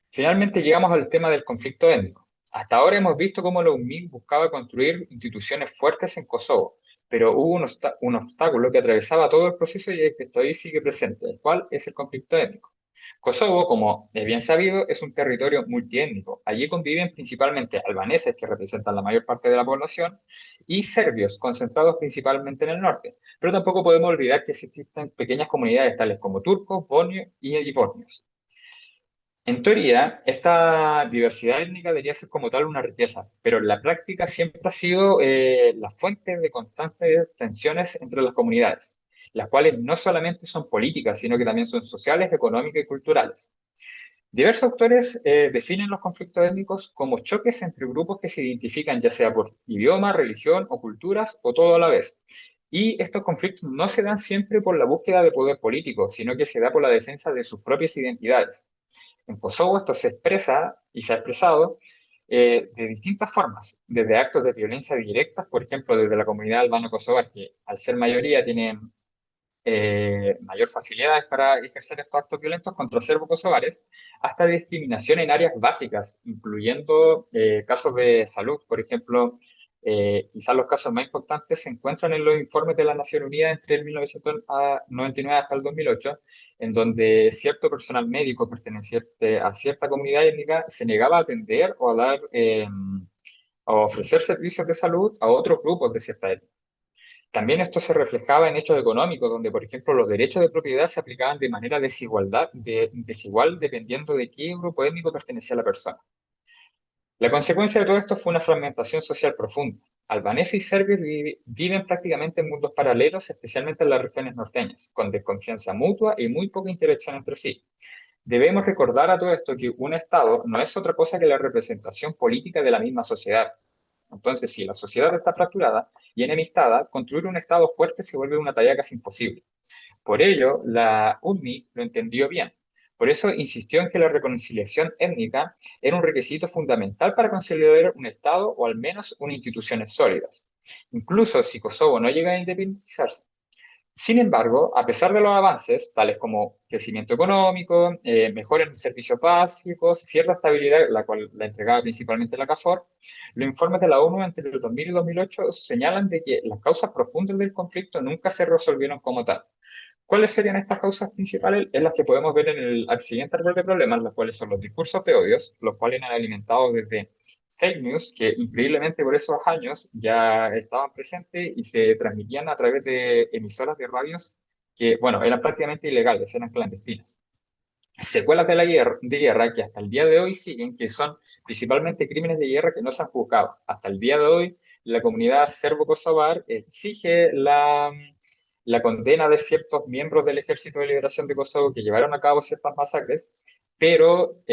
Finalmente llegamos al tema del conflicto étnico. Hasta ahora hemos visto cómo la UNMIK buscaba construir instituciones fuertes en Kosovo, pero hubo un obstáculo que atravesaba todo el proceso y el que todavía sigue presente, el cual es el conflicto étnico. Kosovo, como es bien sabido, es un territorio multiétnico. Allí conviven principalmente albaneses, que representan la mayor parte de la población, y serbios, concentrados principalmente en el norte. Pero tampoco podemos olvidar que existen pequeñas comunidades tales como turcos, bosnios y bosnios. En teoría, esta diversidad étnica debería ser como tal una riqueza, pero en la práctica siempre ha sido la fuente de constantes tensiones entre las comunidades, las cuales no solamente son políticas, sino que también son sociales, económicas y culturales. Diversos autores definen los conflictos étnicos como choques entre grupos que se identifican ya sea por idioma, religión o culturas o todo a la vez. Y estos conflictos no se dan siempre por la búsqueda de poder político, sino que se da por la defensa de sus propias identidades. En Kosovo esto se expresa y se ha expresado de distintas formas, desde actos de violencia directas, por ejemplo, desde la comunidad albano-kosovar, que al ser mayoría tienen mayor facilidades para ejercer estos actos violentos contra serbo-kosovares, hasta discriminación en áreas básicas, incluyendo casos de salud. Por ejemplo, quizás los casos más importantes se encuentran en los informes de la Nación Unida entre el 1999 hasta el 2008, en donde cierto personal médico perteneciente a cierta comunidad étnica se negaba a atender o a dar, a ofrecer servicios de salud a otros grupos de cierta etnia. También esto se reflejaba en hechos económicos, donde, por ejemplo, los derechos de propiedad se aplicaban de manera desigual dependiendo de qué grupo étnico pertenecía la persona. La consecuencia de todo esto fue una fragmentación social profunda. Albaneses y serbios viven prácticamente en mundos paralelos, especialmente en las regiones norteñas, con desconfianza mutua y muy poca interacción entre sí. Debemos recordar a todo esto que un Estado no es otra cosa que la representación política de la misma sociedad. Entonces, si la sociedad está fracturada y enemistada, construir un Estado fuerte se vuelve una tarea casi imposible. Por ello, la UNMI lo entendió bien. Por eso insistió en que la reconciliación étnica era un requisito fundamental para consolidar un Estado o al menos unas instituciones sólidas. Incluso si Kosovo no llega a independizarse, sin embargo, a pesar de los avances, tales como crecimiento económico, mejoras en servicios básicos, cierta estabilidad, la cual la entregaba principalmente la CAFOR, los informes de la ONU entre el 2000 y 2008 señalan de que las causas profundas del conflicto nunca se resolvieron como tal. ¿Cuáles serían estas causas principales? Es las que podemos ver en el siguiente árbol de problemas, las cuales son los discursos de odios, los cuales han alimentado desde fake news, que increíblemente por esos años ya estaban presentes y se transmitían a través de emisoras de radios que, bueno, eran prácticamente ilegales, eran clandestinas. Secuelas de guerra que hasta el día de hoy siguen, que son principalmente crímenes de guerra que no se han juzgado. Hasta el día de hoy, la comunidad serbo-kosovar exige la condena de ciertos miembros del Ejército de Liberación de Kosovo que llevaron a cabo ciertas masacres, pero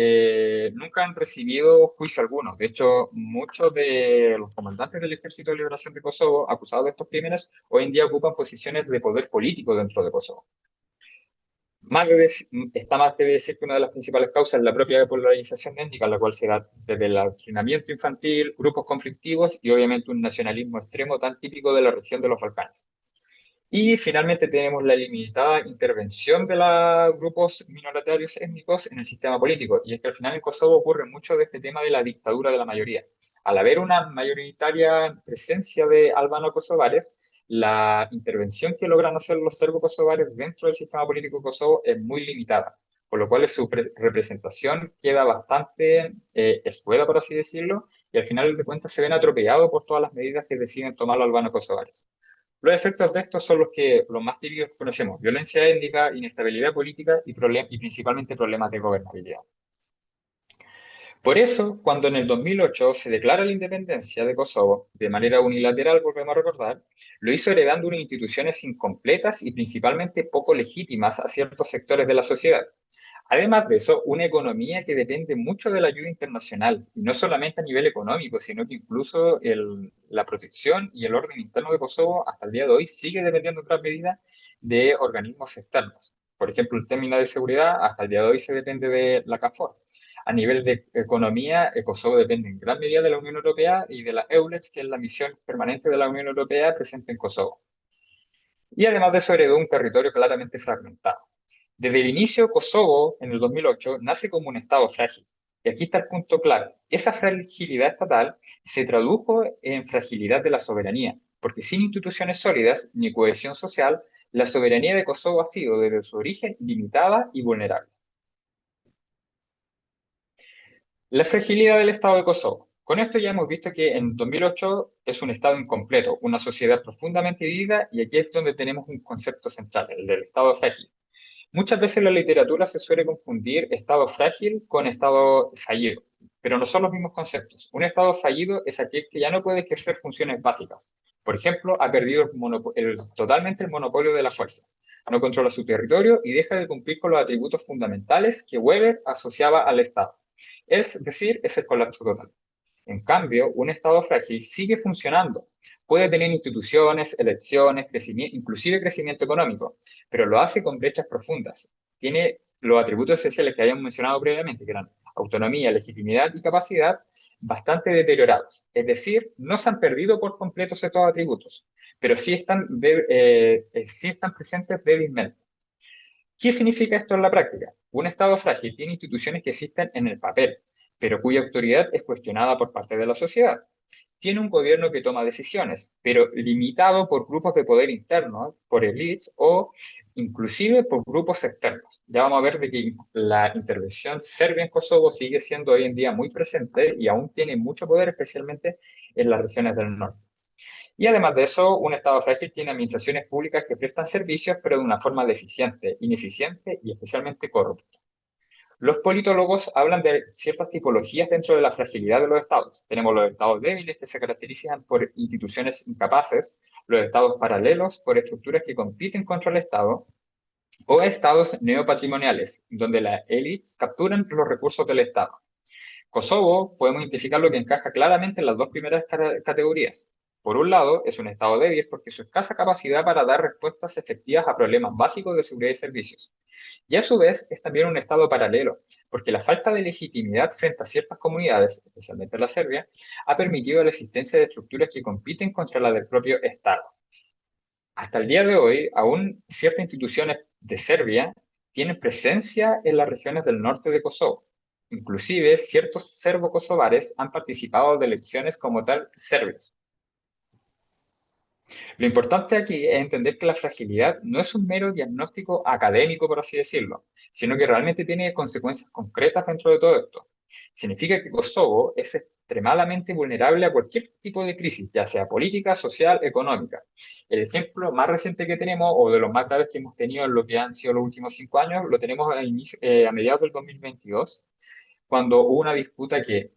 nunca han recibido juicio alguno. De hecho, muchos de los comandantes del Ejército de Liberación de Kosovo, acusados de estos crímenes, hoy en día ocupan posiciones de poder político dentro de Kosovo. Está más que decir que una de las principales causas es la propia polarización étnica, la cual se da desde el adoctrinamiento infantil, grupos conflictivos y obviamente un nacionalismo extremo tan típico de la región de los Balcanes. Y finalmente tenemos la limitada intervención de los grupos minoritarios étnicos en el sistema político. Y es que al final en Kosovo ocurre mucho de este tema de la dictadura de la mayoría. Al haber una mayoritaria presencia de albano-kosovares, la intervención que logran hacer los serbo-kosovares dentro del sistema político kosovo es muy limitada, por lo cual su representación queda bastante escueta, por así decirlo, y al final de cuentas se ven atropellados por todas las medidas que deciden tomar los albano-kosovares. Los efectos de estos son los más típicos que conocemos: violencia étnica, inestabilidad política y principalmente problemas de gobernabilidad. Por eso, cuando en el 2008 se declara la independencia de Kosovo, de manera unilateral, volvemos a recordar, lo hizo heredando unas instituciones incompletas y principalmente poco legítimas a ciertos sectores de la sociedad. Además de eso, una economía que depende mucho de la ayuda internacional, y no solamente a nivel económico, sino que incluso la protección y el orden interno de Kosovo hasta el día de hoy sigue dependiendo en gran medida de organismos externos. Por ejemplo, en términos de seguridad, hasta el día de hoy se depende de la KFOR. A nivel de economía, Kosovo depende en gran medida de la Unión Europea y de la EULEX, que es la misión permanente de la Unión Europea presente en Kosovo. Y además de eso heredó un territorio claramente fragmentado. Desde el inicio, Kosovo, en el 2008, nace como un Estado frágil. Y aquí está el punto clave. Esa fragilidad estatal se tradujo en fragilidad de la soberanía, porque sin instituciones sólidas ni cohesión social, la soberanía de Kosovo ha sido desde su origen limitada y vulnerable. La fragilidad del Estado de Kosovo. Con esto ya hemos visto que en 2008 es un Estado incompleto, una sociedad profundamente dividida, y aquí es donde tenemos un concepto central, el del Estado frágil. Muchas veces en la literatura se suele confundir estado frágil con estado fallido, pero no son los mismos conceptos. Un estado fallido es aquel que ya no puede ejercer funciones básicas. Por ejemplo, ha perdido totalmente el monopolio de la fuerza. No controla su territorio y deja de cumplir con los atributos fundamentales que Weber asociaba al Estado. Es decir, es el colapso total. En cambio, un Estado frágil sigue funcionando. Puede tener instituciones, elecciones, crecimiento, inclusive crecimiento económico, pero lo hace con brechas profundas. Tiene los atributos esenciales que habíamos mencionado previamente, que eran autonomía, legitimidad y capacidad, bastante deteriorados. Es decir, no se han perdido por completo estos atributos, pero sí están presentes débilmente. ¿Qué significa esto en la práctica? Un Estado frágil tiene instituciones que existen en el papel, pero cuya autoridad es cuestionada por parte de la sociedad. Tiene un gobierno que toma decisiones, pero limitado por grupos de poder internos, por elites o inclusive por grupos externos. Ya vamos a ver de que la intervención serbia en Kosovo sigue siendo hoy en día muy presente y aún tiene mucho poder, especialmente en las regiones del norte. Y además de eso, un Estado frágil tiene administraciones públicas que prestan servicios, pero de una forma deficiente, ineficiente y especialmente corrupta. Los politólogos hablan de ciertas tipologías dentro de la fragilidad de los estados. Tenemos los estados débiles que se caracterizan por instituciones incapaces, los estados paralelos por estructuras que compiten contra el Estado, o estados neopatrimoniales, donde las élites capturan los recursos del Estado. Kosovo podemos identificar lo que encaja claramente en las dos primeras categorías. Por un lado, es un Estado débil porque su escasa capacidad para dar respuestas efectivas a problemas básicos de seguridad y servicios. Y a su vez, es también un Estado paralelo, porque la falta de legitimidad frente a ciertas comunidades, especialmente la Serbia, ha permitido la existencia de estructuras que compiten contra la del propio Estado. Hasta el día de hoy, aún ciertas instituciones de Serbia tienen presencia en las regiones del norte de Kosovo. Inclusive, ciertos serbo-kosovares han participado de elecciones como tal serbios. Lo importante aquí es entender que la fragilidad no es un mero diagnóstico académico, por así decirlo, sino que realmente tiene consecuencias concretas dentro de todo esto. Significa que Kosovo es extremadamente vulnerable a cualquier tipo de crisis, ya sea política, social, económica. El ejemplo más reciente que tenemos, o de los más graves que hemos tenido en lo que han sido los últimos 5 años, lo tenemos a mediados del 2022, cuando hubo una disputa que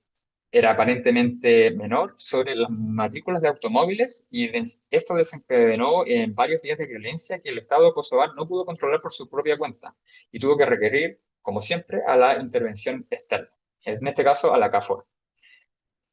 era aparentemente menor sobre las matrículas de automóviles y esto desencadenó en varios días de violencia que el Estado kosovar no pudo controlar por su propia cuenta y tuvo que requerir, como siempre, a la intervención externa, en este caso a la KFOR.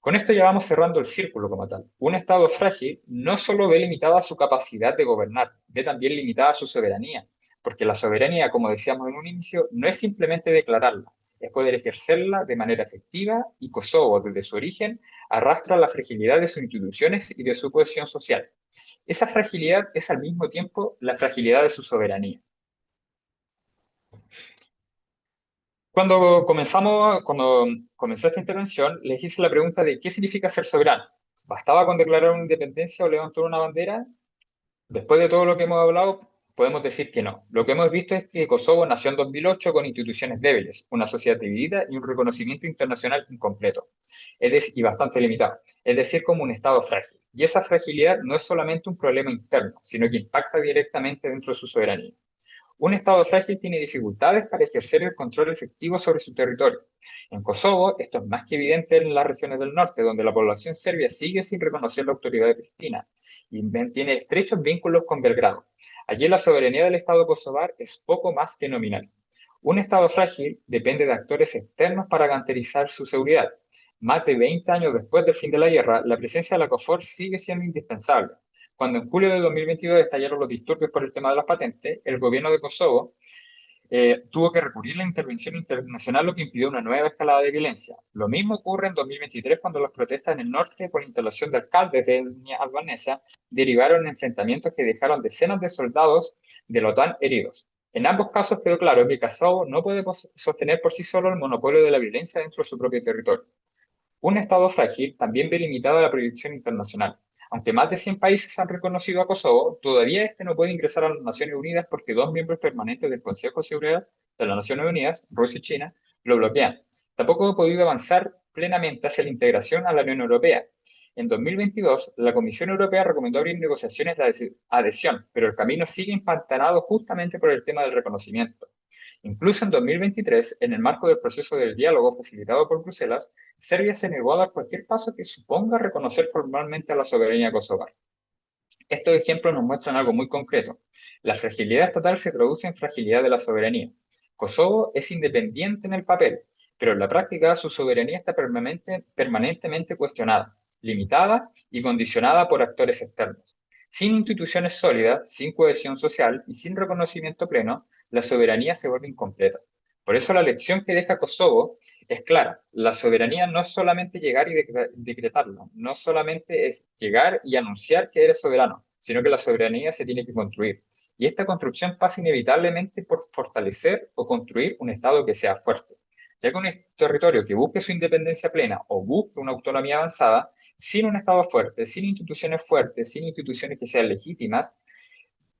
Con esto ya vamos cerrando el círculo como tal. Un Estado frágil no solo ve limitada su capacidad de gobernar, ve también limitada su soberanía, porque la soberanía, como decíamos en un inicio, no es simplemente declararla, es poder ejercerla de manera efectiva y Kosovo, desde su origen, arrastra la fragilidad de sus instituciones y de su cohesión social. Esa fragilidad es al mismo tiempo la fragilidad de su soberanía. Cuando comenzó esta intervención, les hice la pregunta de qué significa ser soberano. ¿Bastaba con declarar una independencia o levantar una bandera? Después de todo lo que hemos hablado, podemos decir que no. Lo que hemos visto es que Kosovo nació en 2008 con instituciones débiles, una sociedad dividida y un reconocimiento internacional incompleto, y bastante limitado, es decir, como un Estado frágil. Y esa fragilidad no es solamente un problema interno, sino que impacta directamente dentro de su soberanía. Un Estado frágil tiene dificultades para ejercer el control efectivo sobre su territorio. En Kosovo, esto es más que evidente en las regiones del norte, donde la población serbia sigue sin reconocer la autoridad de Pristina y mantiene estrechos vínculos con Belgrado. Allí la soberanía del Estado kosovar es poco más que nominal. Un Estado frágil depende de actores externos para garantizar su seguridad. Más de 20 años después del fin de la guerra, la presencia de la KFOR sigue siendo indispensable. Cuando en julio de 2022 estallaron los disturbios por el tema de las patentes, el gobierno de Kosovo tuvo que recurrir a la intervención internacional, lo que impidió una nueva escalada de violencia. Lo mismo ocurre en 2023 cuando las protestas en el norte por la instalación de alcaldes de etnia albanesa derivaron en enfrentamientos que dejaron decenas de soldados de la OTAN heridos. En ambos casos quedó claro que Kosovo no puede sostener por sí solo el monopolio de la violencia dentro de su propio territorio. Un Estado frágil también ve limitada la proyección internacional. Aunque más de 100 países han reconocido a Kosovo, todavía este no puede ingresar a las Naciones Unidas porque dos miembros permanentes del Consejo de Seguridad de las Naciones Unidas, Rusia y China, lo bloquean. Tampoco ha podido avanzar plenamente hacia la integración a la Unión Europea. En 2022, la Comisión Europea recomendó abrir negociaciones de adhesión, pero el camino sigue empantanado justamente por el tema del reconocimiento. Incluso en 2023, en el marco del proceso del diálogo facilitado por Bruselas, Serbia se negó a dar cualquier paso que suponga reconocer formalmente a la soberanía kosovar. Estos ejemplos nos muestran algo muy concreto. La fragilidad estatal se traduce en fragilidad de la soberanía. Kosovo es independiente en el papel, pero en la práctica su soberanía está permanentemente cuestionada, limitada y condicionada por actores externos. Sin instituciones sólidas, sin cohesión social y sin reconocimiento pleno, la soberanía se vuelve incompleta. Por eso la lección que deja Kosovo es clara. La soberanía no es solamente llegar y decretarlo, no solamente es llegar y anunciar que eres soberano, sino que la soberanía se tiene que construir. Y esta construcción pasa inevitablemente por fortalecer o construir un Estado que sea fuerte. Ya que un territorio que busque su independencia plena o busque una autonomía avanzada, sin un Estado fuerte, sin instituciones que sean legítimas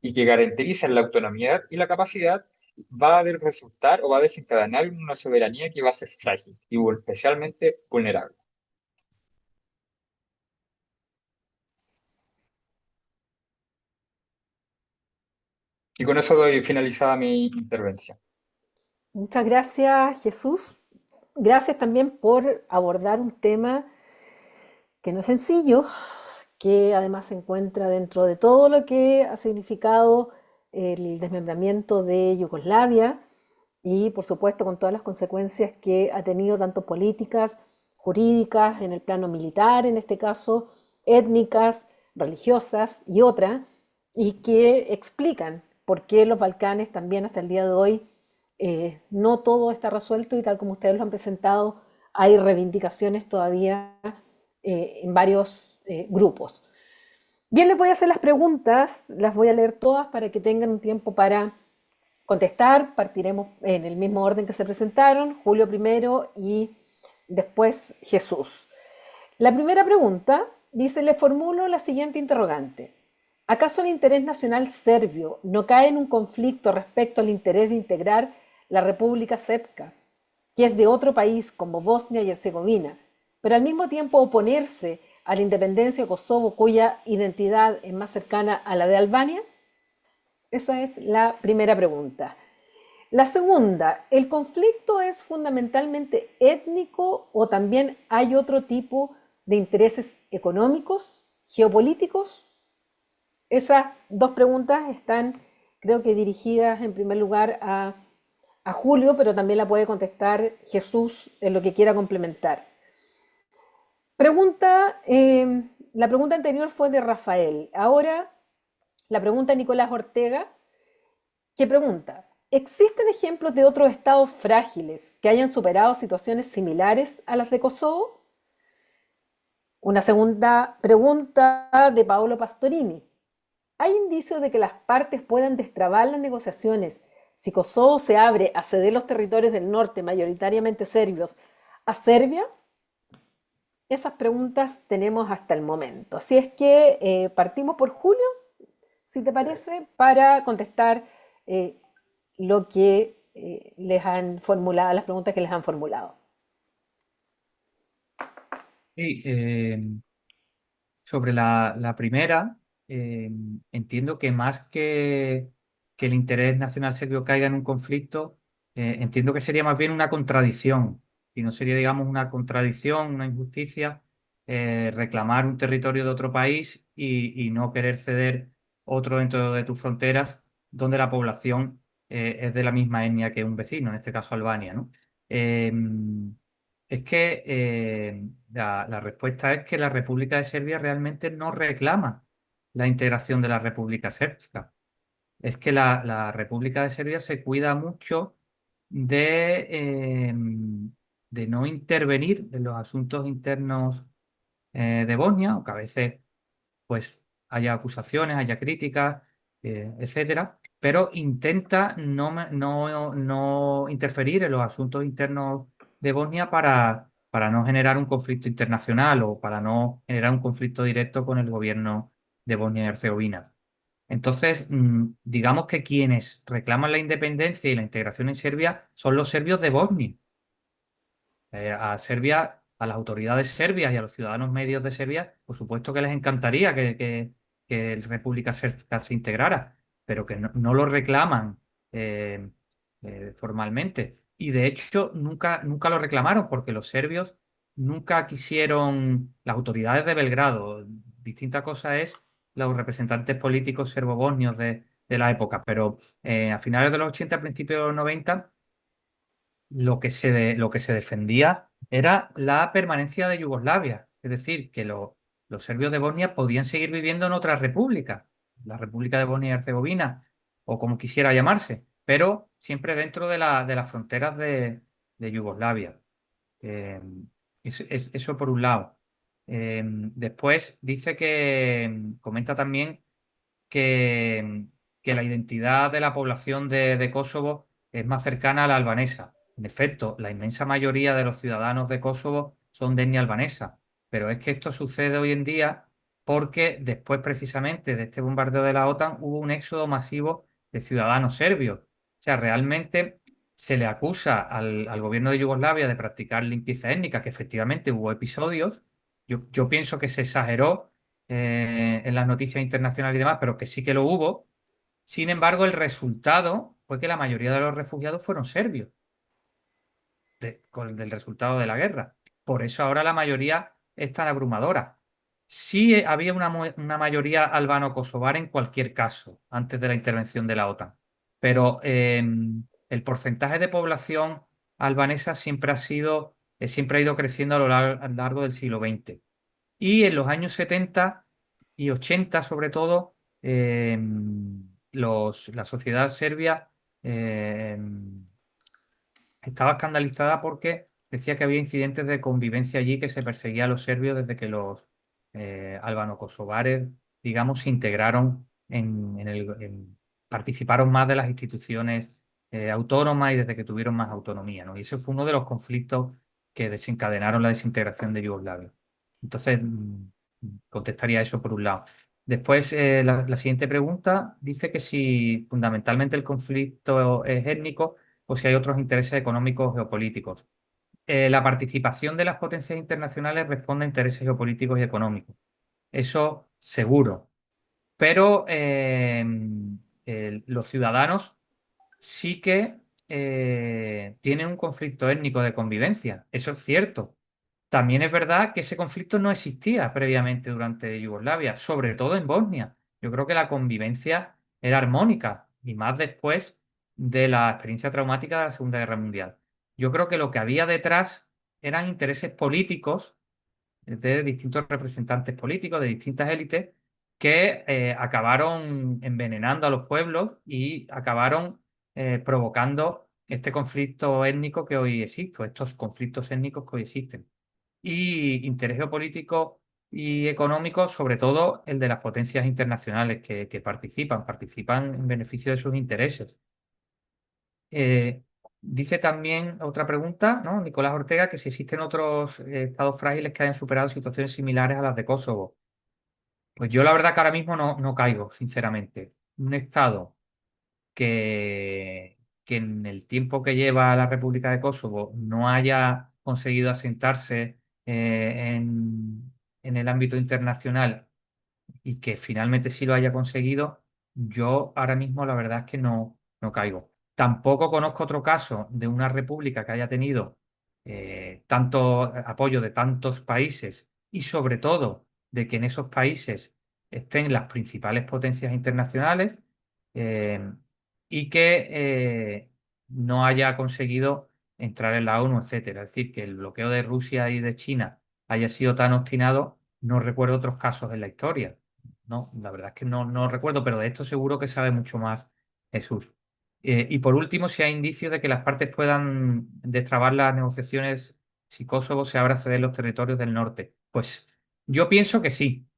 y que garanticen la autonomía y la capacidad, va a resultar o va a desencadenar una soberanía que va a ser frágil y especialmente vulnerable. Y con eso doy finalizada mi intervención. Muchas gracias, Jesús. Gracias también por abordar un tema que no es sencillo, que además se encuentra dentro de todo lo que ha significado el desmembramiento de Yugoslavia y por supuesto con todas las consecuencias que ha tenido tanto políticas, jurídicas, en el plano militar, en este caso, étnicas, religiosas y otras, y que explican por qué los Balcanes también hasta el día de hoy no todo está resuelto y tal como ustedes lo han presentado, hay reivindicaciones todavía en varios grupos. Bien, les voy a hacer las preguntas, las voy a leer todas para que tengan un tiempo para contestar. Partiremos en el mismo orden que se presentaron, Julio primero y después Jesús. La primera pregunta dice, le formulo la siguiente interrogante. ¿Acaso el interés nacional serbio no cae en un conflicto respecto al interés de integrar la República Srpska, que es de otro país como Bosnia y Herzegovina, pero al mismo tiempo oponerse a la independencia de Kosovo, cuya identidad es más cercana a la de Albania? Esa es la primera pregunta. La segunda, ¿el conflicto es fundamentalmente étnico o también hay otro tipo de intereses económicos, geopolíticos? Esas dos preguntas están, creo que dirigidas en primer lugar a Julio, pero también la puede contestar Jesús en lo que quiera complementar. La pregunta anterior fue de Rafael. Ahora la pregunta de Nicolás Ortega, que pregunta, ¿existen ejemplos de otros estados frágiles que hayan superado situaciones similares a las de Kosovo? Una segunda pregunta de Paolo Pastorini. ¿Hay indicios de que las partes puedan destrabar las negociaciones si Kosovo se abre a ceder los territorios del norte, mayoritariamente serbios, a Serbia? Esas preguntas tenemos hasta el momento. Así es que partimos por Julio, si te parece, para contestar lo que les han formulado, las preguntas que les han formulado. Sí, sobre la primera, entiendo que más que que el interés nacional serbio caiga en un conflicto, entiendo que sería más bien una contradicción, y no sería, digamos, una contradicción, una injusticia, reclamar un territorio de otro país y no querer ceder otro dentro de tus fronteras, donde la población es de la misma etnia que un vecino, en este caso Albania, ¿no? Eh, es que la respuesta es que la República de Serbia realmente no reclama la integración de la República Srpska. Es que la República de Serbia se cuida mucho de no intervenir en los asuntos internos de Bosnia, aunque a veces pues haya acusaciones, haya críticas, etcétera, pero intenta no interferir en los asuntos internos de Bosnia para no generar un conflicto internacional o para no generar un conflicto directo con el gobierno de Bosnia y Herzegovina. Entonces, digamos que quienes reclaman la independencia y la integración en Serbia son los serbios de Bosnia. A Serbia, a las autoridades serbias y a los ciudadanos medios de Serbia, por supuesto que les encantaría que la República Srpska se integrara, pero que no lo reclaman eh, formalmente. Y de hecho, nunca lo reclamaron porque los serbios nunca quisieron, las autoridades de Belgrado, distinta cosa es los representantes políticos serbobosnios de la época, pero a finales de los 80, principios de los 90 lo que se defendía era la permanencia de Yugoslavia, es decir, que los serbios de Bosnia podían seguir viviendo en otra república, la República de Bosnia y Herzegovina, o como quisiera llamarse, pero siempre dentro de las fronteras de Yugoslavia. Eh, eso por un lado. Después dice comenta también que, que la identidad de la población de Kosovo es más cercana a la albanesa. En efecto, la inmensa mayoría de los ciudadanos de Kosovo son de etnia albanesa, pero es que esto sucede hoy en día porque después precisamente de este bombardeo de la OTAN hubo un éxodo masivo de ciudadanos serbios. O sea, realmente se le acusa al gobierno de Yugoslavia de practicar limpieza étnica, que efectivamente hubo episodios. Yo pienso que se exageró en las noticias internacionales y demás, pero que sí que lo hubo. Sin embargo, el resultado fue que la mayoría de los refugiados fueron serbios, del resultado de la guerra. Por eso ahora la mayoría es tan abrumadora. Sí había una mayoría albano-kosovar en cualquier caso, antes de la intervención de la OTAN, pero el porcentaje de población albanesa siempre ha ido creciendo a lo largo del siglo XX. Y en los años 70 y 80, sobre todo, la sociedad serbia eh, estaba escandalizada porque decía que había incidentes de convivencia allí, que se perseguía a los serbios desde que los albano-kosovares, digamos, se integraron participaron más de las instituciones autónomas y desde que tuvieron más autonomía, ¿no? Y ese fue uno de los conflictos que desencadenaron la desintegración de Yugoslavia. Entonces, contestaría eso por un lado. Después, la siguiente pregunta dice que si fundamentalmente el conflicto es étnico o si hay otros intereses económicos o geopolíticos. La participación de las potencias internacionales responde a intereses geopolíticos y económicos. Eso seguro. Pero los ciudadanos sí que tienen un conflicto étnico de convivencia. Eso es cierto. También es verdad que ese conflicto no existía previamente durante Yugoslavia, sobre todo en Bosnia. Yo creo que la convivencia era armónica y más después de la experiencia traumática de la Segunda Guerra Mundial. Yo creo que lo que había detrás eran intereses políticos de distintos representantes políticos, de distintas élites, que acabaron envenenando a los pueblos y acabaron provocando este conflicto étnico que hoy existe, estos conflictos étnicos que hoy existen. Y interés geopolítico y económico, sobre todo el de las potencias internacionales que participan en beneficio de sus intereses. Dice también otra pregunta, ¿no? Nicolás Ortega, que si existen otros estados frágiles que hayan superado situaciones similares a las de Kosovo. Pues yo la verdad que ahora mismo no caigo, sinceramente. Un estado que en el tiempo que lleva la República de Kosovo no haya conseguido asentarse en el ámbito internacional y que finalmente sí lo haya conseguido, yo ahora mismo la verdad es que no caigo. Tampoco conozco otro caso de una república que haya tenido tanto apoyo de tantos países y sobre todo de que en esos países estén las principales potencias internacionales eh, y que no haya conseguido entrar en la ONU, etcétera. Es decir, que el bloqueo de Rusia y de China haya sido tan obstinado, no recuerdo otros casos en la historia. No, la verdad es que no recuerdo, pero de esto seguro que sabe mucho más Jesús. Y por último, si hay indicios de que las partes puedan destrabar las negociaciones si Kosovo se abra a ceder los territorios del norte. Pues yo pienso que sí.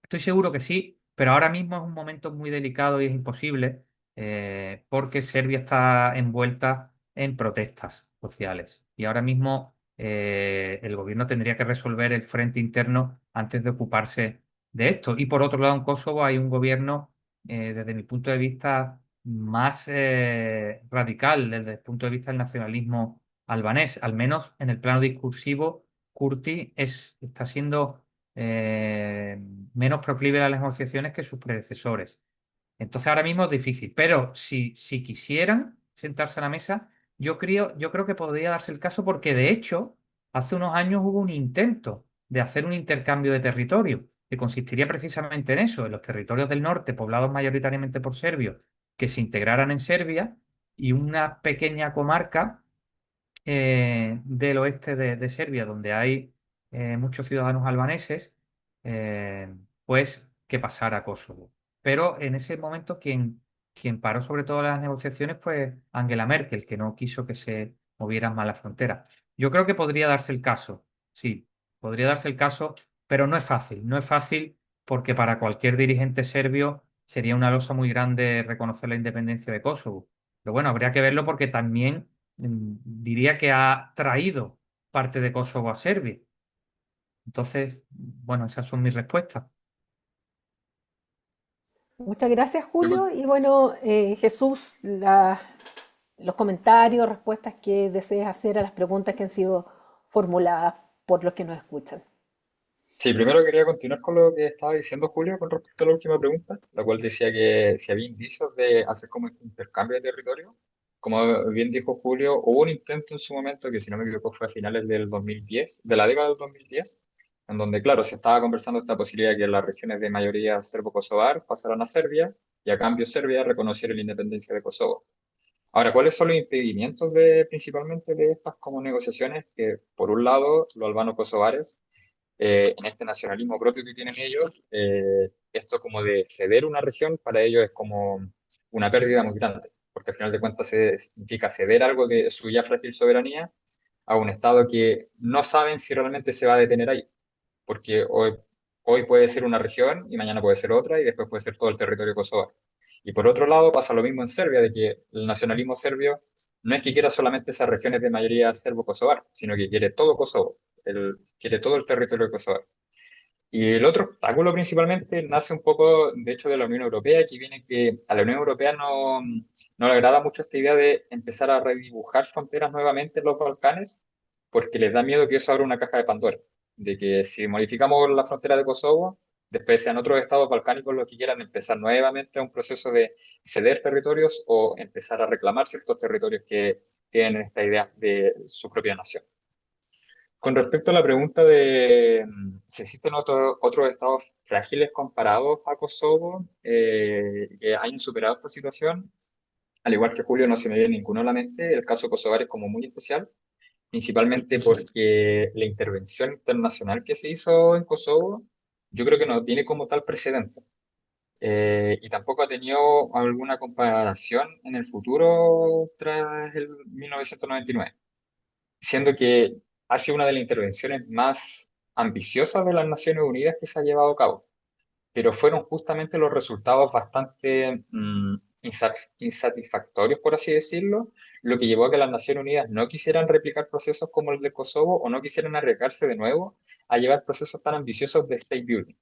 Estoy seguro que sí, pero ahora mismo es un momento muy delicado y es imposible porque Serbia está envuelta en protestas sociales y ahora mismo el gobierno tendría que resolver el frente interno antes de ocuparse de esto. Y por otro lado, en Kosovo hay un gobierno, desde mi punto de vista, más radical, desde el punto de vista del nacionalismo albanés, al menos en el plano discursivo. Kurti está siendo eh, menos proclive a las negociaciones que sus predecesores. Entonces ahora mismo es difícil, pero si quisieran sentarse a la mesa, yo creo que podría darse el caso porque de hecho hace unos años hubo un intento de hacer un intercambio de territorio que consistiría precisamente en eso, en los territorios del norte poblados mayoritariamente por serbios que se integraran en Serbia y una pequeña comarca del oeste de Serbia, donde hay muchos ciudadanos albaneses, pues que pasara a Kosovo. Pero en ese momento quien paró sobre todo las negociaciones fue Angela Merkel, que no quiso que se movieran más las fronteras. Yo creo que podría darse el caso, sí, podría darse el caso, pero no es fácil, no es fácil porque para cualquier dirigente serbio sería una losa muy grande reconocer la independencia de Kosovo. Pero bueno, habría que verlo porque también diría que ha traído parte de Kosovo a Serbia. Entonces, bueno, esas son mis respuestas. Muchas gracias, Yo Julio. Y bueno, Jesús, los comentarios, respuestas que desees hacer a las preguntas que han sido formuladas por los que nos escuchan. Sí, primero quería continuar con lo que estaba diciendo Julio con respecto a la última pregunta, la cual decía que si había indicios de hacer como este intercambio de territorio. Como bien dijo Julio, hubo un intento en su momento, que si no me equivoco fue a finales del 2010, de la década del 2010, en donde, claro, se estaba conversando esta posibilidad de que las regiones de mayoría serbo-kosovar pasaran a Serbia y a cambio Serbia reconociera la independencia de Kosovo. Ahora, ¿cuáles son los impedimentos principalmente de estas como negociaciones? Que por un lado, los albanos kosovares en este nacionalismo propio que tienen ellos, esto como de ceder una región para ellos es como una pérdida muy grande, porque al final de cuentas significa ceder algo de su ya frágil soberanía a un Estado que no saben si realmente se va a detener ahí, porque hoy puede ser una región y mañana puede ser otra y después puede ser todo el territorio kosovar. Y por otro lado pasa lo mismo en Serbia, de que el nacionalismo serbio no es que quiera solamente esas regiones de mayoría serbo-kosovar, sino que quiere todo Kosovo, quiere todo el territorio de Kosovo. Y el otro obstáculo principalmente nace un poco, de hecho, de la Unión Europea, que viene que a la Unión Europea no le agrada mucho esta idea de empezar a redibujar fronteras nuevamente en los Balcanes, porque les da miedo que eso abra una caja de Pandora, de que si modificamos la frontera de Kosovo, después sean otros estados balcánicos los que quieran empezar nuevamente un proceso de ceder territorios o empezar a reclamar ciertos territorios que tienen esta idea de su propia nación. Con respecto a la pregunta de si existen otros estados frágiles comparados a Kosovo que hayan superado esta situación, al igual que Julio, no se me viene ninguno a la mente. El caso kosovar es como muy especial, principalmente porque la intervención internacional que se hizo en Kosovo, yo creo que no tiene como tal precedente. Y tampoco ha tenido alguna comparación en el futuro tras el 1999, siendo que ha sido una de las intervenciones más ambiciosas de las Naciones Unidas que se ha llevado a cabo, pero fueron justamente los resultados bastante insatisfactorios, por así decirlo, lo que llevó a que las Naciones Unidas no quisieran replicar procesos como el de Kosovo o no quisieran arriesgarse de nuevo a llevar procesos tan ambiciosos de state building.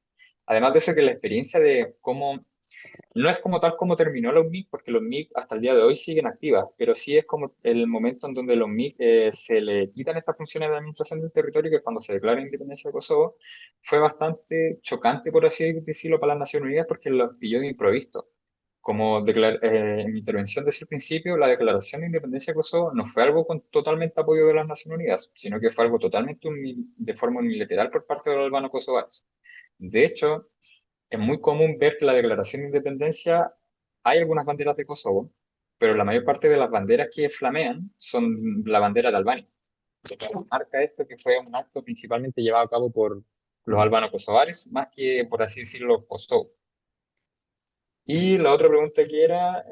Además de eso, que la experiencia de cómo no es como tal como terminó los MIG, porque los MIG hasta el día de hoy siguen activas, pero sí es como el momento en donde los MIG se le quitan estas funciones de administración del territorio, que es cuando se declara la independencia de Kosovo, fue bastante chocante, por así decirlo, para las Naciones Unidas, porque los pilló de improviso. En mi intervención desde el principio, la declaración de independencia de Kosovo no fue algo con totalmente apoyo de las Naciones Unidas, sino que fue algo totalmente de forma unilateral por parte de los albanos kosovares. De hecho, es muy común ver que la declaración de independencia hay algunas banderas de Kosovo, pero la mayor parte de las banderas que flamean son la bandera de Albania. Lo que marca esto que fue un acto principalmente llevado a cabo por los albanos kosovares, más que, por así decirlo, Kosovo. Y la otra pregunta que era,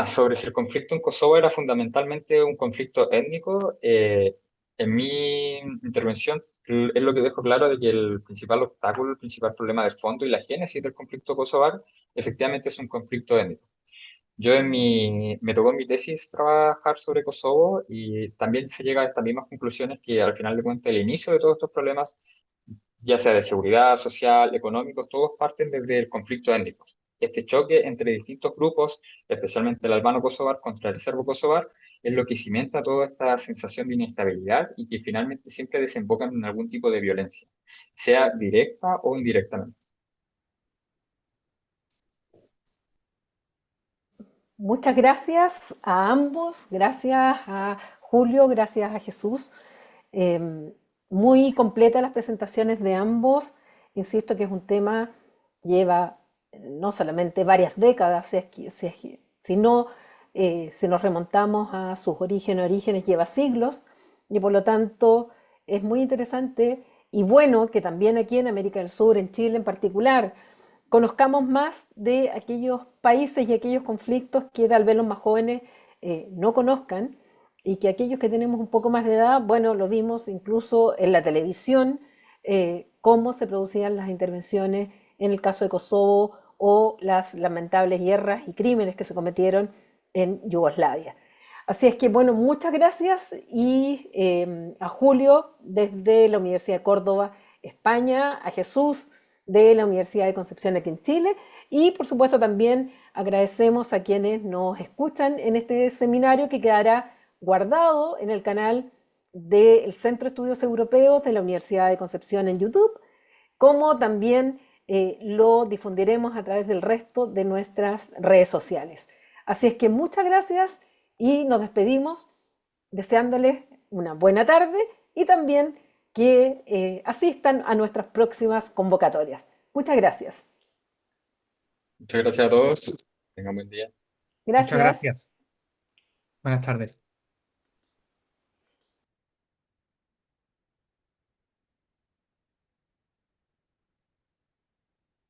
sobre si el conflicto en Kosovo era fundamentalmente un conflicto étnico. En mi intervención es lo que dejo claro de que el principal obstáculo, el principal problema de fondo y la génesis del conflicto kosovar efectivamente es un conflicto étnico. Me tocó en mi tesis trabajar sobre Kosovo y también se llega a estas mismas conclusiones que al final de cuentas el inicio de todos estos problemas, ya sea de seguridad, social, económicos, todos parten desde el conflicto étnico. Este choque entre distintos grupos, especialmente el albano kosovar contra el serbo kosovar, es lo que cimenta toda esta sensación de inestabilidad y que finalmente siempre desemboca en algún tipo de violencia, sea directa o indirectamente. Muchas gracias a ambos, gracias a Julio, gracias a Jesús. Eh, Muy completas las presentaciones de ambos. Insisto que es un tema que lleva no solamente varias décadas, sino si nos remontamos a sus orígenes, lleva siglos, y por lo tanto es muy interesante y bueno que también aquí en América del Sur, en Chile en particular, conozcamos más de aquellos países y aquellos conflictos que tal vez los más jóvenes no conozcan y que aquellos que tenemos un poco más de edad, bueno, lo vimos incluso en la televisión, cómo se producían las intervenciones en el caso de Kosovo o las lamentables guerras y crímenes que se cometieron en Yugoslavia. Así es que, bueno, muchas gracias y a Julio desde la Universidad de Córdoba, España, a Jesús de la Universidad de Concepción aquí en Chile y por supuesto también agradecemos a quienes nos escuchan en este seminario que quedará guardado en el canal del Centro de Estudios Europeos de la Universidad de Concepción en YouTube, como también lo difundiremos a través del resto de nuestras redes sociales. Así es que muchas gracias y nos despedimos deseándoles una buena tarde y también que asistan a nuestras próximas convocatorias. Muchas gracias. Muchas gracias a todos. Tengan buen día. Muchas Gracias. gracias. Buenas tardes.